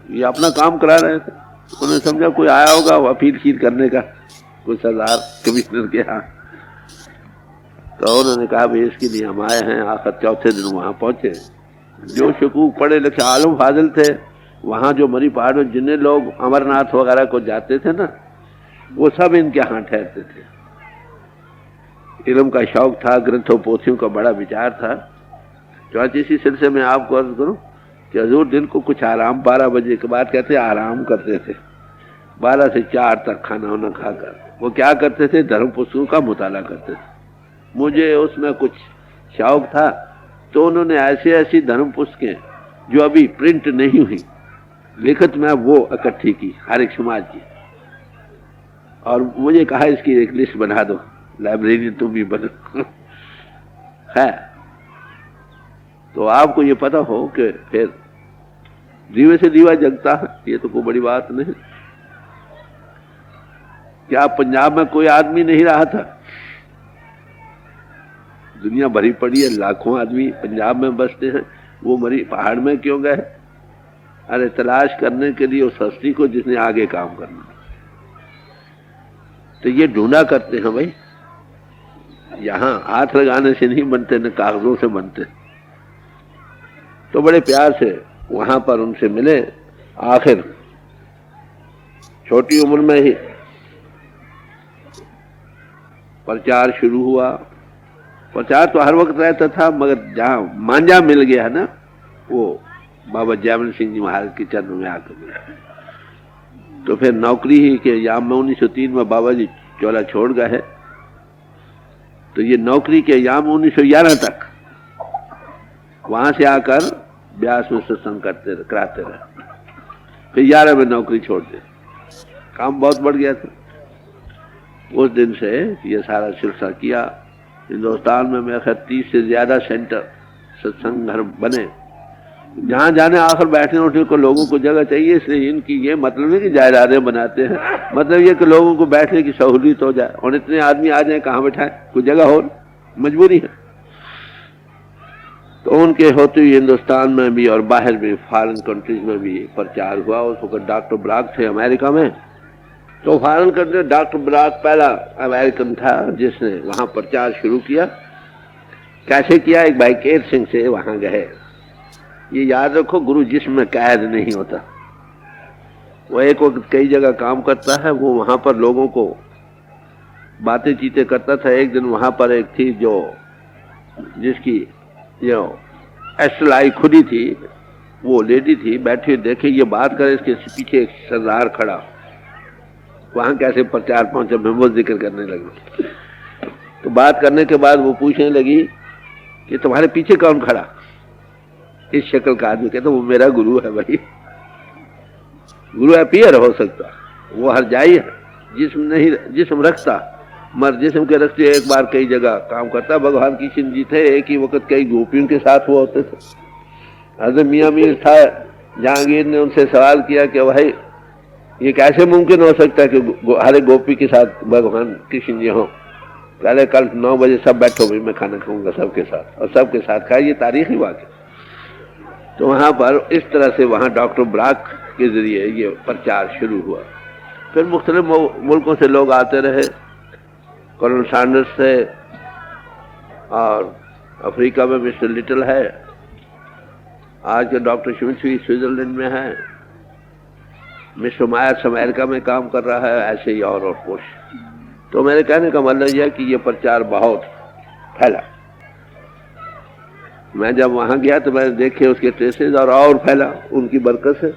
ये अपना काम करा रहे थे। उन्होंने समझा कोई आया होगा अपील शील करने का, कोई सरदार कमिश्नर के यहाँ। तो उन्होंने कहा भाई इसके लिए हम आए हैं। आखिर चौथे दिन वहां पहुंचे। जो शकूक पढ़े लिखे आलम फाजिल थे, वहां जो मरी पहाड़ में जितने लोग अमरनाथ वगैरह को जाते थे ना, वो सब इनके यहाँ ठहरते थे। इल्म का शौक था, ग्रंथों पोथियों का बड़ा विचार था। तो आज इसी सिलसिले में आपको अर्ज करूं कि हजूर दिन को कुछ आराम 12 बजे के बाद कहते आराम करते थे, 12 से 4 तक खाना वाना खाकर वो क्या करते थे, धर्म पुस्तकों का मुताला करते थे। मुझे उसमें कुछ शौक था, तो उन्होंने ऐसी ऐसी धर्म पुस्तकें जो अभी प्रिंट नहीं हुई लिखित में वो इकट्ठी की, हर एक समाज की। और मुझे कहा इसकी एक लिस्ट बना दो, लाइब्रेरी तुम भी बनो। है तो आपको ये पता हो कि फिर दीवे से दीवा जगता है, ये तो कोई बड़ी बात नहीं। क्या पंजाब में कोई आदमी नहीं रहा था? दुनिया भरी पड़ी है, लाखों आदमी पंजाब में बसते हैं, वो मरी पहाड़ में क्यों गए? अरे तलाश करने के लिए उस हस्ती को जिसने आगे काम करना। तो ये ढूंढा करते हैं भाई, यहां हाथ लगाने से नहीं बनते, न कागजों से बनते। तो बड़े प्यार से वहां पर उनसे मिले। आखिर छोटी उम्र में ही प्रचार शुरू हुआ। प्रचार तो हर वक्त रहता था, मगर जहां मांझा मिल गया ना, वो बाबा जयमल सिंह जी महाराज के चरण में आकर मिला। तो फिर नौकरी ही के याम में 1903 में बाबा जी चोला छोड़ गए है। तो ये नौकरी के याम 1911 तक वहां से आकर ब्यास में सत्संग कराते रहे। फिर 11 में नौकरी छोड़ दी, काम बहुत बढ़ गया था। उस दिन से ये सारा सिलसिला किया। हिंदुस्तान में मेरे ख्याल 30 से ज्यादा सेंटर सत्संग घर बने। जहां जाने आखिर बैठने उठने को लोगों को जगह चाहिए, इसलिए इनकी ये मतलब है कि जायदादें बनाते हैं, मतलब ये कि लोगों को बैठने की सहूलियत हो जाए। और इतने आदमी आ जाए, कहाँ बैठाए, कोई जगह हो, मजबूरी है। तो उनके होते हुए हिंदुस्तान में भी और बाहर भी, फॉरेन कंट्रीज में भी प्रचार हुआ। उस वक्त डॉक्टर ब्राग थे अमेरिका में। तो फॉरेन कंट्री डॉक्टर ब्राग पहला अमेरिकन था जिसने वहां प्रचार शुरू किया। कैसे किया? एक भाई केर सिंह से वहां गए। ये याद रखो, गुरु जिस्म में कैद नहीं होता। वो एक वक्त कई जगह काम करता है, वो वहां पर लोगों को बातें चीतें करता था। एक दिन वहां पर एक थी जो जिसकी जो एस्ट्रल खुदी थी, वो लेडी थी, बैठी देखे ये बात करे, इसके पीछे एक सरदार खड़ा। वहां कैसे प्रचार पहुंचा, मैं वो जिक्र करने लगी। तो बात करने के बाद वो पूछने लगी कि तुम्हारे पीछे कौन खड़ा? इस शक्ल का आदमी। कहता वो मेरा गुरु है भाई। गुरु अपीयर हो सकता, वो हर जाई है, जिस्म नहीं, जिस्म रखता, मर जिस्म के रखते एक बार कई जगह काम करता। भगवान कृष्ण जी थे, एक ही वक्त कई गोपियों के साथ वो होते थे। हजरत मियां मीर था, जहांगीर ने उनसे सवाल किया कि भाई ये कैसे मुमकिन हो सकता है कि हर एक गोपी के साथ भगवान कृष्ण जी हो? पहले कल 9 बजे सब बैठो भाई, मैं खाना खाऊंगा सबके साथ, और सबके साथ खाया। ये तारीखी वाक़या। तो वहां पर इस तरह से वहां डॉक्टर ब्राग के जरिए ये प्रचार शुरू हुआ। फिर मुख्तलिफ मुल्कों से लोग आते रहे। कर्नल सैंडर्स थे, और अफ्रीका में मिस्टर लिटिल है, आज के डॉक्टर शिमिथी स्विट्जरलैंड में है, मिस्टर मायर्स अमेरिका में काम कर रहा है, ऐसे ही और कुछ। तो मेरे कहने का मतलब यह है कि ये प्रचार बहुत फैला। मैं जब वहां गया तो मैंने देखे उसके ट्रेसेस, और फैला उनकी बरकत से।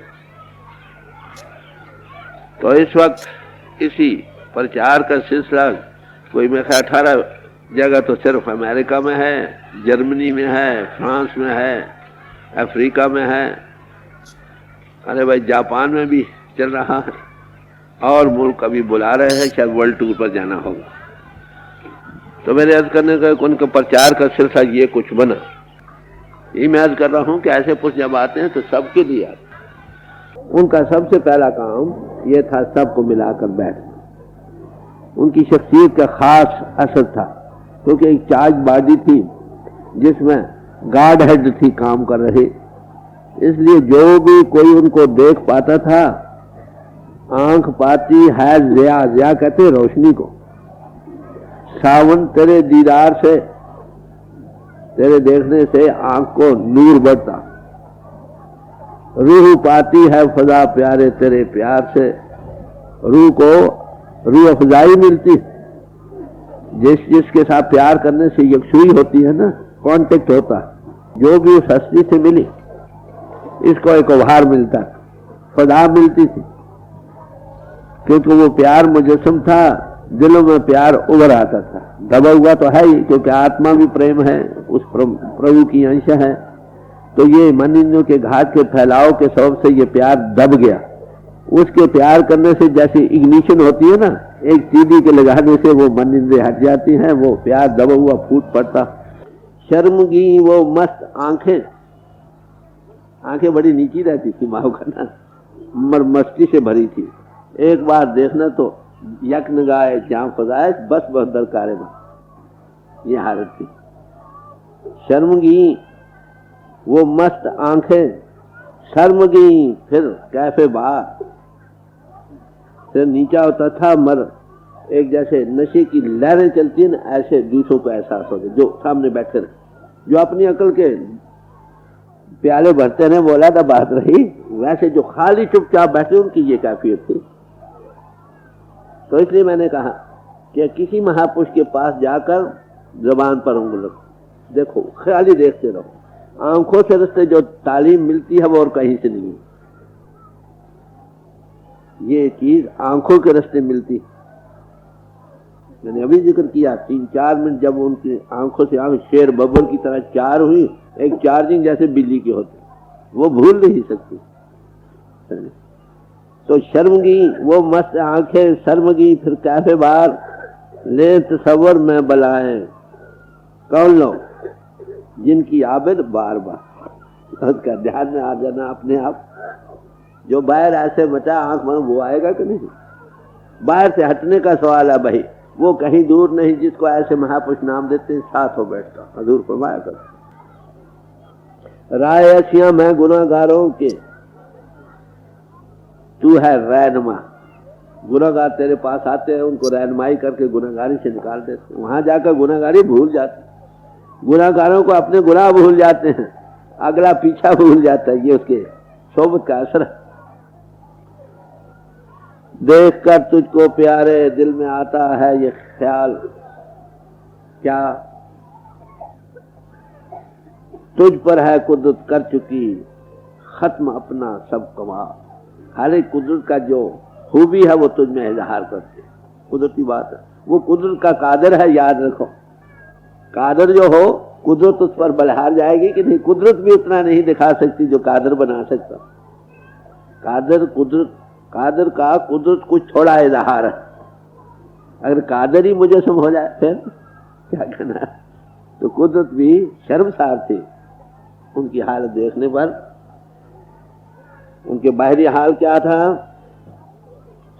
तो इस वक्त इसी प्रचार का सिलसिला कोई मेरे ख्याल 18 जगह तो सिर्फ अमेरिका में है, जर्मनी में है, फ्रांस में है, अफ्रीका में है, अरे भाई जापान में भी चल रहा है, और मुल्क अभी बुला रहे हैं, शायद वर्ल्ड टूर पर जाना होगा। तो मेरे अर्ज करने का उनका प्रचार का सिलसिला ये कुछ बना। ये मैं अर्ज कर रहा हूँ कि ऐसे पुरुष जब आते हैं तो सबके लिए आते। उनका सबसे पहला काम ये था सबको मिलाकर बैठ। उनकी शख्सियत का खास असर था, क्योंकि एक चार्ज बॉडी थी जिसमें गार्ड हेड थी काम कर रही, इसलिए जो भी कोई उनको देख पाता था, आंख पाती है ज़िया, ज़िया कहते रोशनी को। सावन तेरे दीदार से, तेरे देखने से आंख को नूर बढ़ता। रूह पाती है फजा प्यारे तेरे प्यार से, रूह को रूह अफजाई मिलती। जिसके साथ प्यार करने से यकसुई होती है ना, कांटेक्ट होता है। जो भी उस हस्ती से मिली इसको एक उभार मिलता, फजा मिलती थी, क्योंकि वो प्यार मुजस्सम था, दिलों में प्यार उभर आता था। दबा हुआ तो है ही, क्योंकि आत्मा भी प्रेम है, उस प्रभु की अंश है। तो ये मन इंद्रियों के घात के फैलाव के सबब से ये प्यार दब गया। उसके प्यार करने से जैसे इग्निशन होती है ना, एक तीली के लगाने से वो मन इंद्रिय हट जाती हैं, वो प्यार दबा हुआ फूट पड़ता। शर्मगी वो मस्त आंखें, आंखें बड़ी नीची रहती थी माओ का ना, मर मस्ती से भरी थी। एक बार देखना तो यक नगाए जाम फजाए, बस बहदर कारे में, ये हालत थी। शर्मगी वो मस्त आंखें, शर्मगी फिर कैफे बार, फिर नीचा होता था मर। एक जैसे नशे की लहरें चलती है ना, ऐसे दूसरों को एहसास हो गया जो सामने बैठे रहे, जो अपनी अकल के प्याले भरते रहे, बोला था बात रही, वैसे जो खाली चुपचाप बैठे उनकी ये कैफियत थी। तो इसलिए मैंने कहा कि किसी महापुरुष के पास जाकर जबान पर उंगली रखो, देखो खाली देखते रहो। आंखों से रस्ते जो तालीम मिलती है वो और कहीं से नहीं, ये चीज आंखों के रास्ते मिलती। मैंने अभी जिक्र किया 3-4 मिनट जब उनकी आंखों से आंख शेर बब्बर की तरह चार हुई, एक चार्जिंग जैसे बिजली की होती, वो भूल नहीं सकती। तो शर्मगी वो मस्त आंखें शर्मगी फिर कैफे बार, ले तसव्वुर में बलाएं कौन लोग जिनकी आबिद बार बार। उसका ध्यान में आ जाना अपने आप, जो बाहर ऐसे मचा आंख में वो आएगा कि नहीं। बाहर से हटने का सवाल है भाई, वो कहीं दूर नहीं जिसको ऐसे महापुरुष नाम देते साथ हो बैठता। हजूर फरमाया कर राय ऐसिया मैं गुनाहगारों के, तू है रहनुमा। गुनाहगार तेरे पास आते हैं, उनको रहनुमाई करके गुनाहगारी से निकाल देते। वहां जाकर गुनाहगारी भूल जाते, गुनाहगारों को अपने गुनाह भूल जाते हैं, अगला पीछा भूल जाता है। ये उसके सोबत का असर है। देख कर तुझको प्यारे दिल में आता है ये ख्याल, क्या तुझ पर है कुदरत कर चुकी खत्म अपना सब कमाल। हर एक कुदरत का जो खूबी है वो तुझ में इजहार करती, कुदरती बात है। वो कुदरत का कादर है, याद रखो। कादर जो हो, कुदरत उस पर बलहार जाएगी कि नहीं। कुदरत भी उतना नहीं दिखा सकती जो कादर बना सकता। कादर कुदरत, कादर का कुदरत कुछ थोड़ा इजहार है। अगर कादर ही मुजस्सम हो जाए फिर क्या कहना है। तो कुदरत भी शर्मसार थी उनकी हालत देखने पर। उनके बाहरी हाल क्या था,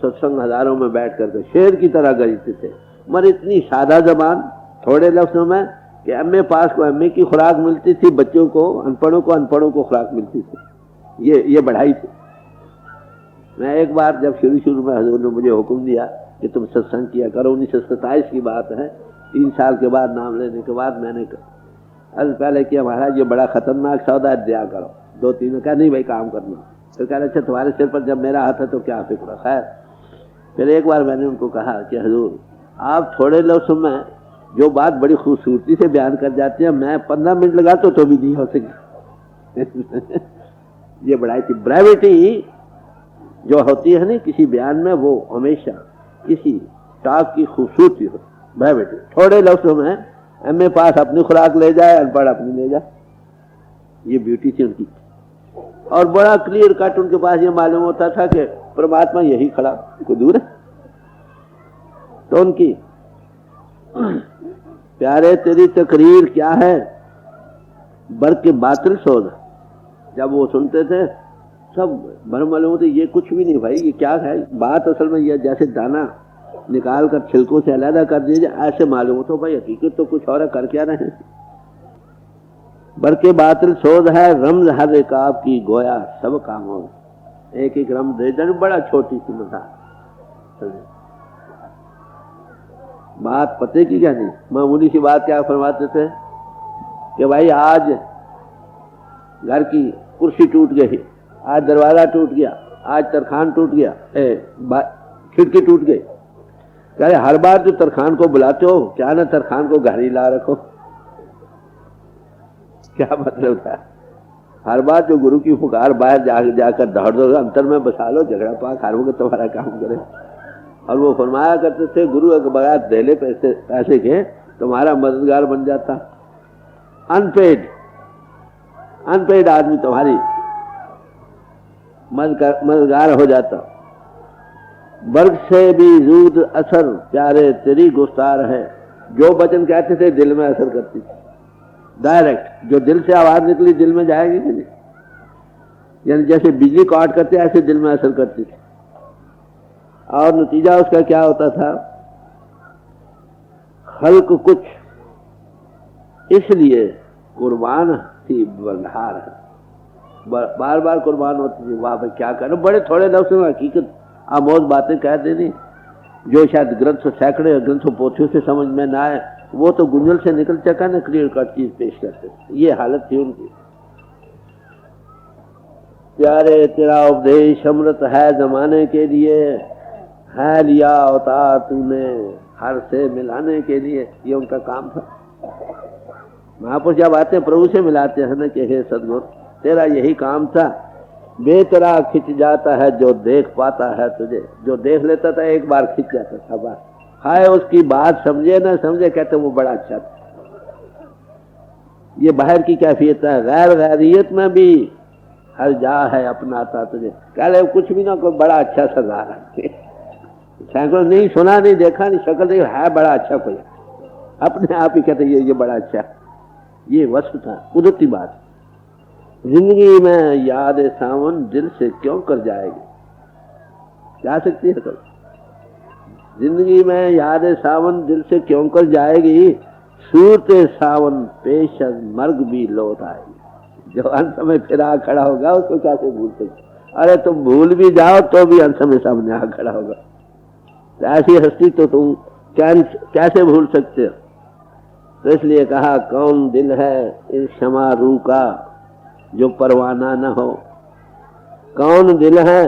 सत्संग हजारों में बैठ करके शेर की तरह गरीबते थे, मगर इतनी सादा जबान, थोड़े लफ्जों में कि एमए पास को एमए की खुराक मिलती थी, बच्चों को अनपढ़ों को खुराक मिलती थी। ये बढ़ाई थी। मैं एक बार जब शुरू में हजूर ने मुझे हुक्म दिया कि तुम सत्संग किया करो, 1927 की बात है, 3 साल के बाद नाम लेने के बाद मैंने अर्ज पहले किया, महाराज ये बड़ा खतरनाक सौदा है, दिया करो। 2-3 ने कहा नहीं भाई काम करना। तो कह रहे अच्छा तुम्हारे सिर पर जब मेरा हाथ है तो क्या फिक्र। खैर फिर एक बार मैंने उनको कहा कि हजूर आप थोड़े लफ्ज़ों में जो बात बड़ी खूबसूरती से बयान कर जाते हैं, मैं 15 मिनट लगाता तो भी नहीं हो सकी। ये बढ़ाई थी। ब्रेविटी जो होती है ना किसी बयान में, वो हमेशा किसी टॉक की खूबसूरती हो। ब्रेविटी, थोड़े लफ्ज़ों में एमए पास अपनी खुराक ले जाए, अनपढ़ अपनी ले जाए, ये ब्यूटी थी उनकी। और बड़ा क्लियर कट उनके पास ये मालूम होता था कि परमात्मा यही खड़ा, कोई दूर है। तो उनकी प्यारे तेरी तकरीर क्या है बर के बातिल सोच, जब वो सुनते थे सब भर मालूम होते ये कुछ भी नहीं भाई, ये क्या है बात। असल में यह जैसे दाना निकाल कर छिलकों से अलग कर दीजिए, ऐसे मालूम हो तो भाई हकीकत तो कुछ और कर क्या रहे। बर के बातिल सोच है रमज हर रिकाब की गोया सब कामों, एक एक रमज दे देना, बड़ा छोटी सी मसाल बात पते की क्या नहीं। मामूली सी बात क्या फरमाते थे कि भाई आज घर की कुर्सी टूट गई, आज दरवाजा टूट गया, आज तरखान टूट गया, खिड़की टूट गई। कह रहे हर बार जो तरखान को बुलाते हो क्या ना तरखान को घर ही ला रखो। क्या मतलब था, हर बार जो गुरु की पुकार बाहर जाकर दौड़ दौड़ अंतर में बसा लो, झगड़ा पाक हर वक्त तुम्हारा काम करे। और वो फरमाया करते थे गुरु अगर बगैर देले पैसे के तुम्हारा मददगार बन जाता। अनपेड आदमी तुम्हारी मददगार हो जाता। वर्ग से भी जूद असर प्यारे तेरी गुफ्तार है, जो वचन कहते थे दिल में असर करती थी। डायरेक्ट जो दिल से आवाज निकली दिल में जाएगी कि नहीं, यानी जैसे बिजली काट करते ऐसे दिल में असर करती थी। और नतीजा उसका क्या होता था, खल्क कुछ इसलिए कुर्बान थी बंधार है। बार बार कुर्बान होती थी। वाह भाई क्या कर, बड़े थोड़े लफ्ज़ में हकीकत आमोज बातें कह देनी जो शायद ग्रंथों सैकड़े ग्रंथों पोथियों से समझ में ना आए, वो तो गुंजल से निकल चका ना क्लियर कट चीज पेश करते। ये हालत थी उनकी। प्यारे तेरा उपदेश अमृत है जमाने के लिए, है लिया अवतार तूने हर से मिलाने के लिए। ये उनका काम था। महापुरुष जब आते हैं प्रभु से मिलाते हैं ना कि हे सदगुरु तेरा यही काम था। बेतरा खिंच जाता है जो देख पाता है तुझे, जो देख लेता था एक बार खिंच जाता था बस। हाय उसकी बात समझे ना समझे, कहते वो बड़ा अच्छा था। ये बाहर की कैफियत है। गैर गैरियत में भी हर जा है अपनाता तुझे, कह ले कुछ भी ना कोई बड़ा अच्छा सजा है। सैकड़ों नहीं सुना नहीं देखा नहीं शक्ल नहीं, है बड़ा अच्छा कोई, अपने आप ही कहते ये बड़ा अच्छा। ये वस्तु था कुदरती बात। जिंदगी में याद सावन दिल से क्यों कर जाएगी, जा सकती है कल। जिंदगी में याद सावन दिल से क्यों कर जाएगी, सूरत सावन पेश मर्ग भी लौट आएगी। जो अंत में फिर आ खड़ा होगा उसको कैसे भूल सकते। अरे तुम भूल भी जाओ तो भी अंत में सामने आ खड़ा होगा। तो ऐसी हस्ती तो तुम कैसे भूल सकते हो। तो इसलिए कहा कौन दिल है इस क्षमा रू का जो परवाना न हो। कौन दिल है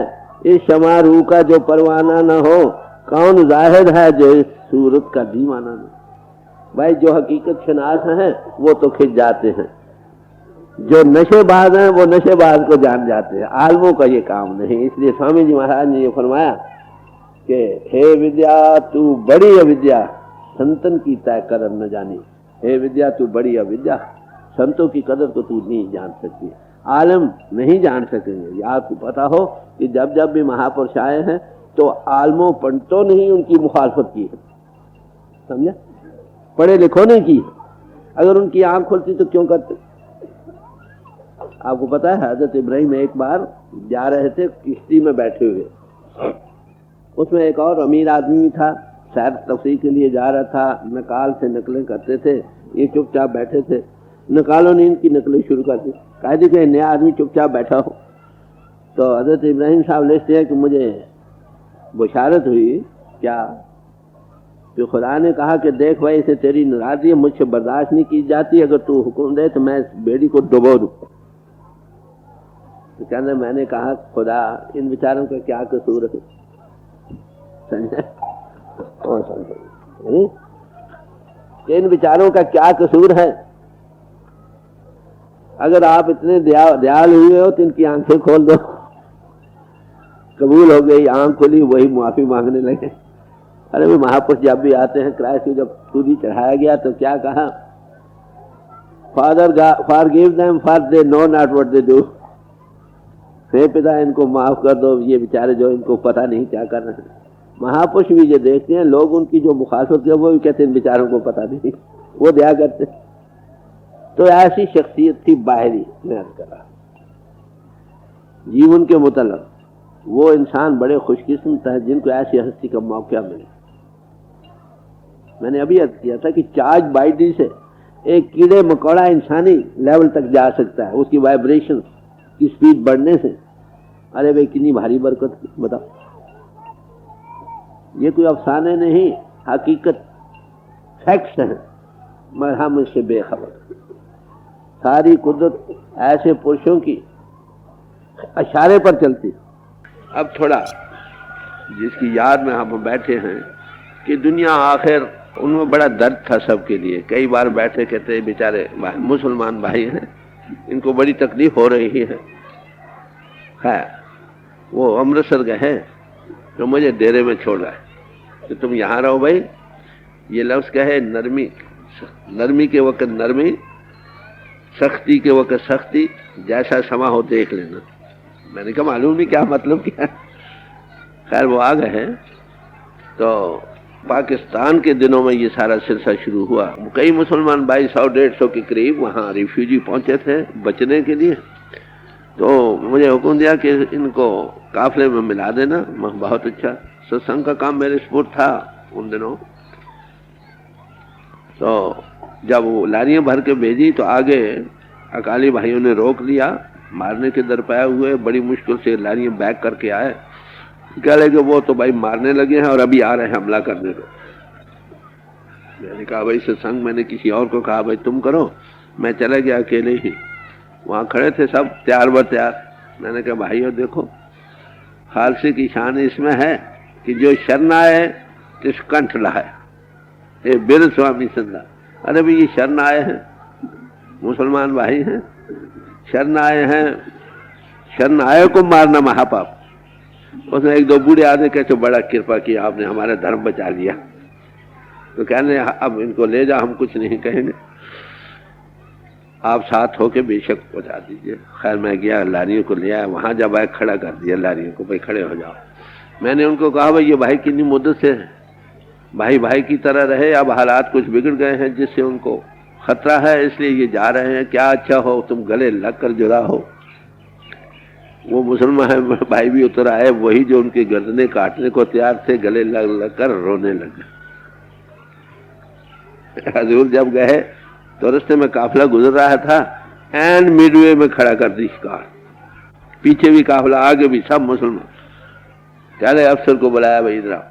इस क्षमा रू का जो परवाना न हो, कौन जाहिर है जो इस सूरत का दीवाना न हो। भाई जो हकीकत शनास है वो तो खिंच जाते हैं, जो नशेबाज हैं वो नशेबाज को जान जाते हैं। आलमों का ये काम नहीं। इसलिए स्वामी जी महाराज ने ये फरमाया कि हे विद्या तू बड़ी अविद्या संतन की तय कर न जानी। हे विद्या तू बड़ी अविद्या, संतों की कदर तो तू नहीं जान सकती, आलम नहीं जान सकेंगे। या आपको पता हो कि जब जब भी महापुरुष आए हैं तो आलमों पंडितों ने ही उनकी मुखालफत की है, समझा, पढ़े लिखों ने की। अगर उनकी आंख खुलती तो क्यों करते। आपको पता है हजरत इब्राहिम एक बार जा रहे थे किश्ती में बैठे हुए, उसमें एक और अमीर आदमी था, सैर तफरीह के लिए जा रहा था, नकाल से नकलें करते थे। ये चुपचाप बैठे थे, नकालों ने इनकी नकलें शुरू कर दी। कह दी कि नया आदमी चुपचाप बैठा हो। तो हजरत इब्राहिम साहब लिखते हैं कि मुझे बुशारत हुई क्या, तो खुदा ने कहा कि देख भाई इसे तेरी नाराजगी मुझसे बर्दाश्त नहीं की जाती, अगर तू हुक्म दे तो मैं इस बेड़ी को डुबो दूं। तो कहने मैंने कहा खुदा इन बेचारों का क्या कसूर है, समझे, इन बेचारों का क्या कसूर है। अगर आप इतने दयालु हुए हो तो इनकी आंखें खोल दो। कबूल हो गई, आंख खोली, वही माफी मांगने लगे। अरे वो महापुरुष जब भी आते हैं क्राइस्ट को जब सूदी चढ़ाया गया तो क्या कहा, forgive them for they know not what they do. हे पिता इनको माफ कर दो, ये बेचारे जो इनको पता नहीं क्या कर रहे हैं। महापुरुष भी ये देखते हैं लोग उनकी जो मुखालफत है वो भी कहते हैं इन बेचारों को पता नहीं, वो दया करते। तो ऐसी शख्सियत थी बाहरी। मैं करा जीवन के मुतल्लिक़ वो इंसान बड़े खुशकिस्मत है जिनको ऐसी हस्ती का मौका मिले। मैंने अभी अर्ज किया था कि चार्ज बाइडी से एक कीड़े मकोड़ा इंसानी लेवल तक जा सकता है, उसकी वाइब्रेशन की स्पीड बढ़ने से। अरे भाई कितनी भारी बरकत, बताओ। ये कोई अफसाने नहीं, हकीकत, फैक्ट्स हैं, मगर हम इससे बेखबर। सारी कुदरत ऐसे पुरुषों की इशारे पर चलती। अब थोड़ा जिसकी याद में हम बैठे हैं कि दुनिया आखिर, उनमें बड़ा दर्द था सबके लिए। कई बार बैठे कहते बेचारे मुसलमान भाई हैं, इनको बड़ी तकलीफ हो रही है। वो अमृतसर गए हैं तो मुझे डेरे में छोड़ रहा है तो तुम यहाँ रहो भाई। ये लफ्ज़ कहे नरमी, नरमी के वक्त नरमी, सख्ती के वक्त सख्ती, जैसा समा हो देख लेना। मैंने कहा मालूम नहीं क्या मतलब क्या। खैर वो आ गए हैं। तो पाकिस्तान के दिनों में ये सारा सिलसिला शुरू हुआ। कई मुसलमान 100-150 के करीब वहाँ रिफ्यूजी पहुँचे थे बचने के लिए। तो मुझे हुक्म दिया कि इनको काफिले में मिला देना। बहुत अच्छा सत्संग का काम मेरे स्पुर्द था उन दिनों। तो जब वो लारियाँ भर के भेजी तो आगे अकाली भाइयों ने रोक लिया मारने के दर पाए हुए, बड़ी मुश्किल से लारियां बैग करके आए। कह लगे वो तो भाई मारने लगे हैं और अभी आ रहे हैं हमला करने को। मैंने कहा भाई सत्संग, मैंने किसी और को कहा भाई तुम करो, मैं चला गया अकेले ही। वहाँ खड़े थे सब तैयार ब तैयार। मैंने कहा भाइयों देखो, खालसे की शान इसमें है कि जो शरण आए किस कंठ लाए। ये बिर स्वामी संदा, अरे भाई ये शरण आए हैं, मुसलमान भाई हैं, शरण आए हैं, शरण आए को मारना महापाप। उसने एक दो बूढ़े आदमी कहे तो बड़ा कृपा किया आपने, हमारा धर्म बचा लिया। तो कहने अब इनको ले जा, हम कुछ नहीं कहेंगे, आप साथ होके बेशक पहुंचा दीजिए। खैर मैं गया, लारियों को ले आया, वहां जब आए खड़ा कर दिया लारियों को, भाई खड़े हो जाओ। मैंने उनको कहा भाई ये भाई कितनी मुद्दत से भाई भाई की तरह रहे, अब हालात कुछ बिगड़ गए हैं जिससे उनको खतरा है, इसलिए ये जा रहे हैं। क्या अच्छा हो तुम गले लग कर जुड़ा हो। वो मुसलमान भाई भी उतर आए, वही जो उनके गर्दने काटने को तैयार थे, गले लग लग कर रोने लगे। हजूर जब गए तो रास्ते में काफिला गुजर रहा था, एंड मिडवे में खड़ा कर दी कार। पीछे भी काफिला, आगे भी, सब मुसलमान। चले अफसर को बुलाया, भाई इधर आओ।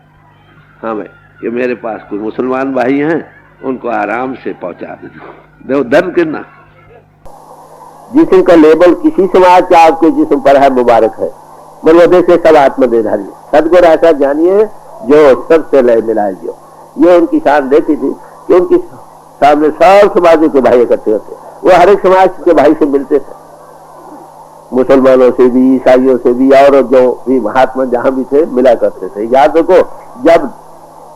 हाँ भाई, ये मेरे पास कोई मुसलमान भाई हैं, उनको आराम से पहुंचा दे। देखो दर्द कितना। जिस्म का लेबल किसी समाज के आपके जिस्म पर है, मुबारक है। मरवदे से सब आत्मदेधारी सदगुरु ऐसा जानिए जो सबसे लय मिलाए जो। ये उनकी शान देखी थी कि उनकी सामने सब समाजों के भाई इकट्ठे होते, वो हर एक समाज के भाई से मिलते थे, मुसलमानों से भी, ईसाइयों से भी, और जो भी महात्मा जहां भी थे मिला करते थे। याद रखो, जब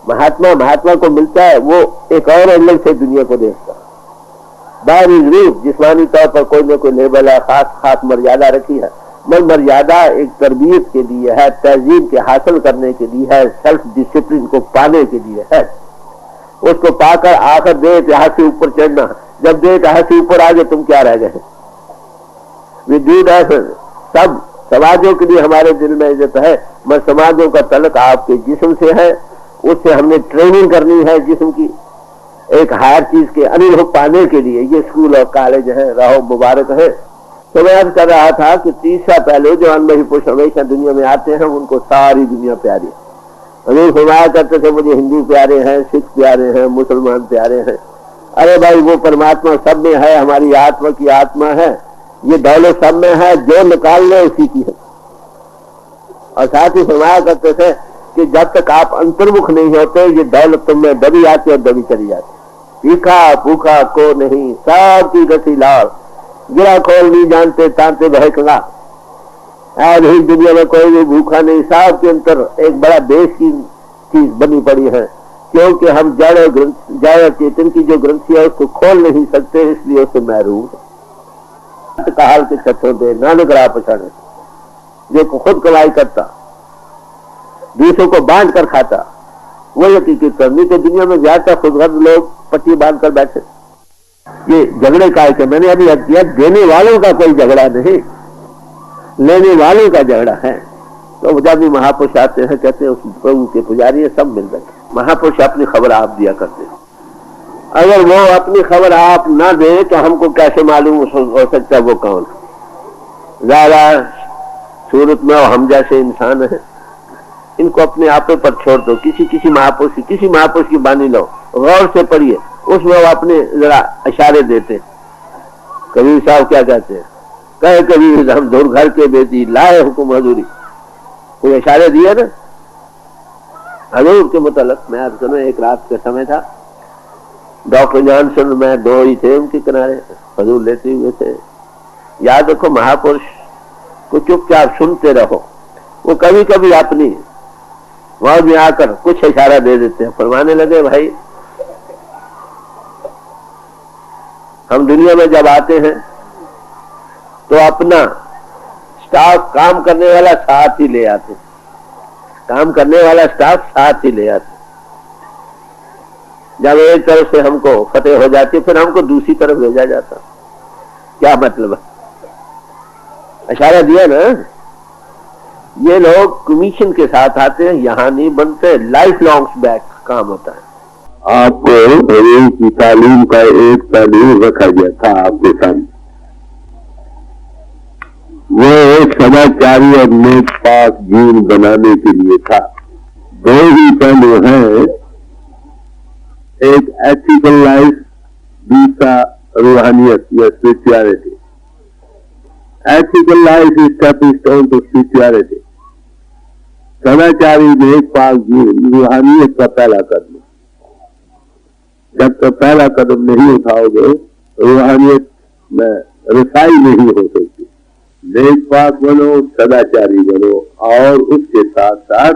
महात्मा को मिलता है वो एक और एंगल से दुनिया को देखता है। बाहरी रूप जिस्मानी तौर पर कोई न कोई लेबल है, खास मर्यादा रखी है, मगर मर्यादा एक तरबियत के लिए है, तहजीब के हासिल करने के लिए है, सेल्फ डिसिप्लिन को पाने के लिए है। उसको पाकर आकर देह इतिहास से ऊपर चढ़ना। जब देह इतिहास से ऊपर आ गए तुम क्या रह गए। सब समाजों के लिए हमारे दिल में इज्जत है, मगर समाजों का तलक आपके जिस्म से है। उससे हमने ट्रेनिंग करनी है जिस्म की, एक हायर चीज के अनुभव पाने के लिए। ये स्कूल और कॉलेज है, रहो मुबारक है। तो मैं अर्ज कर रहा था कि तीसरा पहलू जो अनमही पुरुष हमेशा दुनिया में आते हैं, उनको सारी दुनिया प्यारी है। हमें फरमाया करते थे मुझे हिंदू प्यारे हैं, सिख प्यारे हैं, मुसलमान प्यारे हैं। अरे भाई वो परमात्मा सब में है, हमारी आत्मा की आत्मा है, ये दौलत सब में है, जो निकाल ले उसी की है। और साथ ही फरमाया करते थे कि जब तक आप अंतर्मुख नहीं होते ये दौलत तुम में दबी आती और दबी चली जाती। तीखा भूखा को नहीं, सब की गति लाल, गिरा खोल नहीं जानते तांते बहकला। आज ही दुनिया में कोई भी भूखा नहीं, सब के अंतर एक बड़ा देश की चीज बनी पड़ी है, क्योंकि हम जड़ चेतन की जो ग्रंथि है उसको खोल नहीं सकते, इसलिए उससे महरूम है। काल के छत्रों दे नानक राह पछाड़े, जो खुद कमाई करता दूसरों को बांट कर खाता, वही हकीकत करनी। तो दुनिया में ज्यादा खुदगर्ज लोग पट्टी बांध कर बैठे। ये झगड़े काय के मैंने अभी किया, देने वालों का कोई झगड़ा नहीं, लेने वालों का झगड़ा है। तो जब भी महापुरुष आते हैं कहते हैं उस प्रभु के पुजारी है, सब मिल बैठे। महापुरुष अपनी खबर आप दिया करते हैं, अगर वो अपनी खबर आप ना दे तो हमको कैसे मालूम हो सकता है वो कौन। ज्यादा सूरत में हम जैसे इंसान है, इनको अपने आपे पर छोड़ दो। किसी महापुरुष की बानी लो, गौर से पढ़िए, उसमें वो अपने जरा इशारे देते। कबीर साहब क्या कहते हैं, कहे कबीर हम दूर घर के बेटी लाए हुकुम हजूरी, कोई इशारे दिए ना हजूर के मुतालिक। मैं आज करूँ, एक रात का समय था, डॉक्टर जॉनसन में दो ही थे उनके किनारे, हजूर लेते हुए थे। याद रखो, महापुरुष को चुपचाप सुनते रहो, वो कभी कभी अपनी वहां में आकर कुछ इशारा दे देते हैं। फरमाने लगे भाई हम दुनिया में जब आते हैं तो अपना स्टाफ काम करने वाला साथ ही ले आते, काम करने वाला स्टाफ साथ ही ले आते। जब एक तरफ से हमको फतेह हो जाती फिर हमको दूसरी तरफ भेजा जाता। क्या मतलब है, इशारा दिया ना। ये लोग कमीशन के साथ आते हैं, यहाँ नहीं बनते, लाइफ लॉन्ग बैक काम होता है। आपको हजूर की तालीम का एक पहलू रखा गया था आपके सामने। वो एक सदाचारी और नेक पाक जीवन बनाने के लिए था। दो ही पहलू हैं, एक एथिकल लाइफ, दूसरा रूहानियत या spirituality. Ethical life is stepping stone to spirituality. सदाचारी नेक पाक जीवन रूहानियत का पहला कदम। जब तक पहला कदम नहीं उठाओगे रूहानियत में रसाई नहीं हो सकती। नेक पाक बनो, सदाचारी बनो और उसके साथ साथ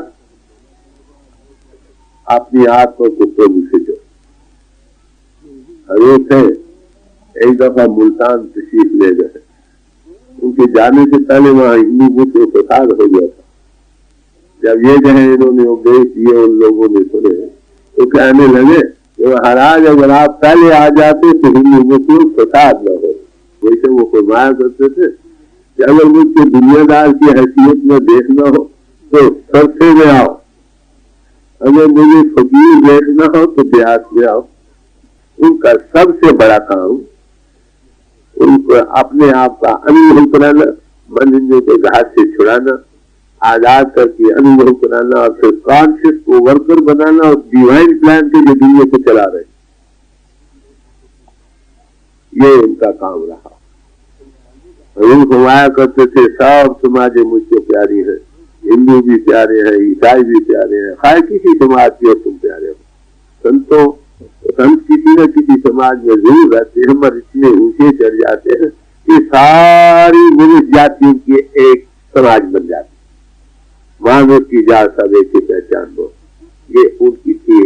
अपनी आत्मा को प्रभु से जोड़ो। हजूर से एक दफा मुल्तान तशरीफ ले गए। उनके जाने से पहले वहां हिंदू मुस्लिम फसाद हो गया था। जब ये कहे इन्होंने उपदेश दिए, उन लोगों ने सुने तो कहने लगे कि महाराज अगर आप पहले आ जाते तो हिंदू मुस्लिम फसाद न हो। वैसे वो फरमाया करते थे कि अगर मुझको दुनियादार की हैसियत में देखना हो तो सरसे में आओ, अगर मुझे फकीर देखना हो तो ब्यास में आओ। उनका सबसे बड़ा काम उनको अपने आप का अनुभव कराना, मन इंद्रियों को घात से छुड़ाना, आजाद करके अनुभव कराना और फिर कॉन्शियस को वर्कर बनाना और डिवाइन प्लान के जो दुनिया को चला रहे, ये उनका काम रहा। हजूर फरमाया करते थे सब समाजें मुझको प्यारी है, हिंदू भी प्यारे हैं, ईसाई भी प्यारे हैं, हर किसी समाज के तुम प्यारे हो। संत किसी न किसी समाज में जरूर रहते हैं, मगर इतने ऊंचे चढ़ जाते हैं कि सारी मनुष्य जातियों की एक समाज बन जाती। मानव की जात सब एक ही पहचान हो, ये उनकी थी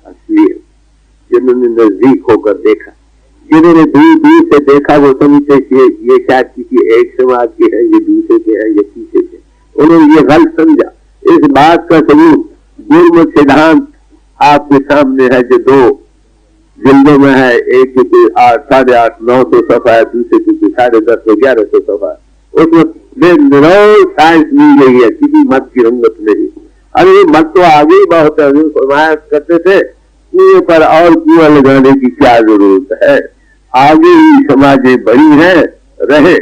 असलियत। जिन्होंने नजदीक होकर देखा, जिन्होंने दूर दूर से देखा, वो समझते ये शायद किसी एक समाज के हैं, ये दूसरे के हैं, ये तीसरे के। उन्होंने ये गलत समझा। इस बात का सबूत गुरमत सिद्धांत आपके सामने है, जो 2 जिल्दों में है। एक की 8,800-900 सफा है, दूसरे की 10,500-1100 सफा है। उसमें साइंस मिल गई है, किसी मत की रंगत नहीं। अरे मत तो आगे बहुत है। फरमाया करते थे कुएं पर और कुआं लगाने की क्या जरूरत है, आगे ही समाजें बड़ी हैं, रहे।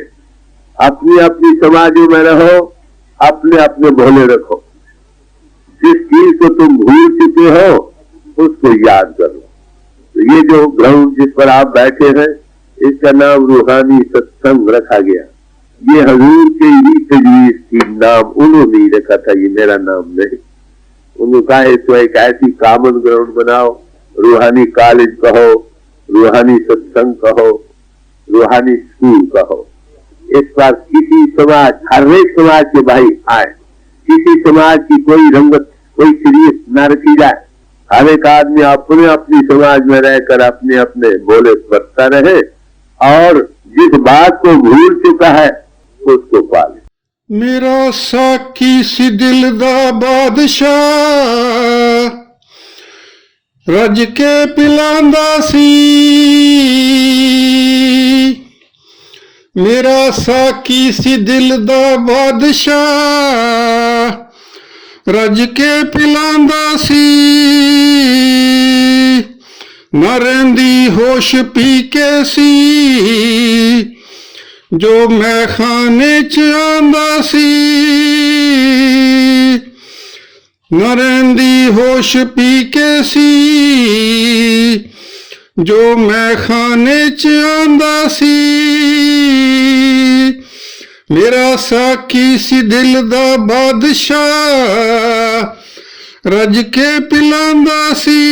अपनी अपनी समाजों में रहो, अपने अपने भोले रखो। जिस चीज को तुम भूल चुके हो उसको याद कर लो। तो ये जो ग्राउंड जिस पर आप बैठे हैं, इसका नाम रूहानी सत्संग रखा गया। ये हजूर के ही तजवीज थी, नाम उन्होंने ही रखा था, ये मेरा नाम नहीं। उन्होंने कहा इसको एक ऐसी कॉमन ग्राउंड बनाओ, रूहानी कॉलेज कहो, रूहानी सत्संग कहो, रूहानी स्कूल कहो। इस पर किसी समाज, हर एक समाज के भाई आए, किसी समाज की कोई रंगत, कोई सीरीज न रखी जाए। हर एक आदमी अपने अपनी समाज में रहकर अपने अपने बोले बरतता रहे और जिस बात को भूल चुका है उसको पाले। मेरा साकी सी दिल दा बादशाह रज के पिलांदा सी। मेरा साकी सी दिल दा बादशाह रज के पिलांदा सी। न रहिंदी होश पी के सी जो मैं खाने च आंदा सी। न रहिंदी होश पी के सी जो मैं खाने च आंदा सी। मेरा साकी सी दिल दा बादशाह रज के पिलांदा सी।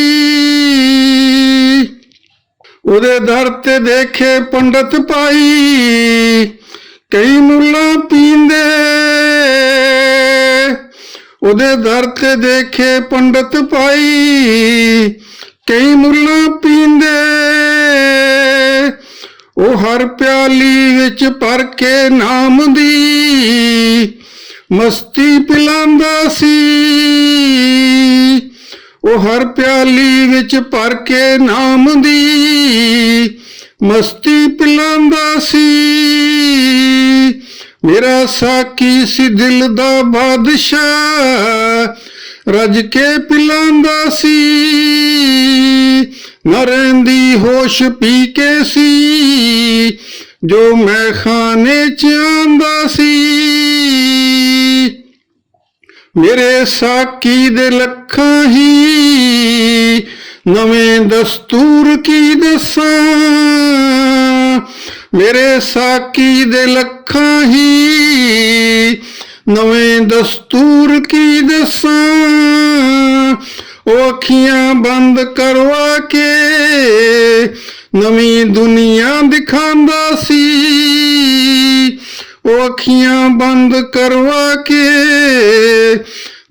उदे दर ते देखे पंडित पाई कई मुल्ला पींदे। उदे दर ते देखे पंडित पाई कई मुल्ला पींदे। ओ हर प्याली विच भर के नाम दी मस्ती पिलांदा सी। ओ हर प्याली विच भर के नाम दी मस्ती पिलांदा सी। मेरा साकी सी दिल दा बादशाह रज के पिलांदा सी। न रहिंदी होश पी के सी जो मैं खाने च आंदा सी। मेरे साकी दे लखां ही नवें दस्तूर की दसां। मेरे साकी दे लखां ही नवें दस्तूर की दसां। ओ अखियां बंद करवा के नवीं दुनिया दिखांदा सी। ओ अखियां बंद करवा के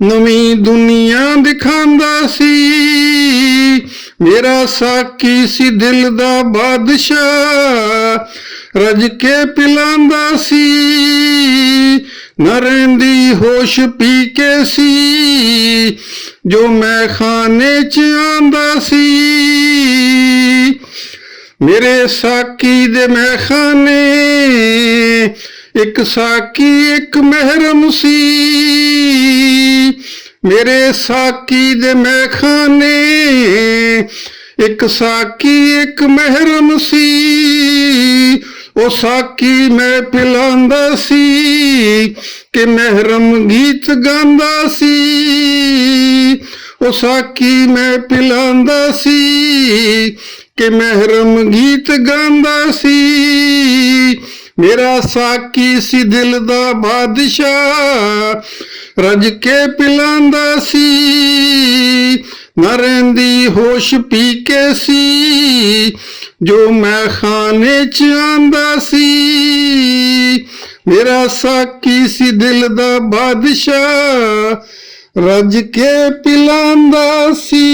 नवीं दुनिया दिखांदा सी। मेरा साकी सी दिल दा बादशाह रज के पिलांदा सी। न रहिंदी होश पी के सी जो मैं खाने च आंदा सी। मेरे साकी दे मैखाने एक साकी एक महरम सी। मेरे साकी दे मैखाने एक साकी एक महरम सी। ओ साकी मैं पिलांदा सी कि महरम गीत गांदा सी। ओ साकी मैं पिलांदा सी कि महरम गीत गांदा सी। मेरा साकी सी दिल दा बादशाह रज के पिलांदा सी। न रहिंदी होश पी के सी जो मैं खाने च आंदा सी। मेरा साकी सी दिल दा बादशाह रज के पिलांदा सी।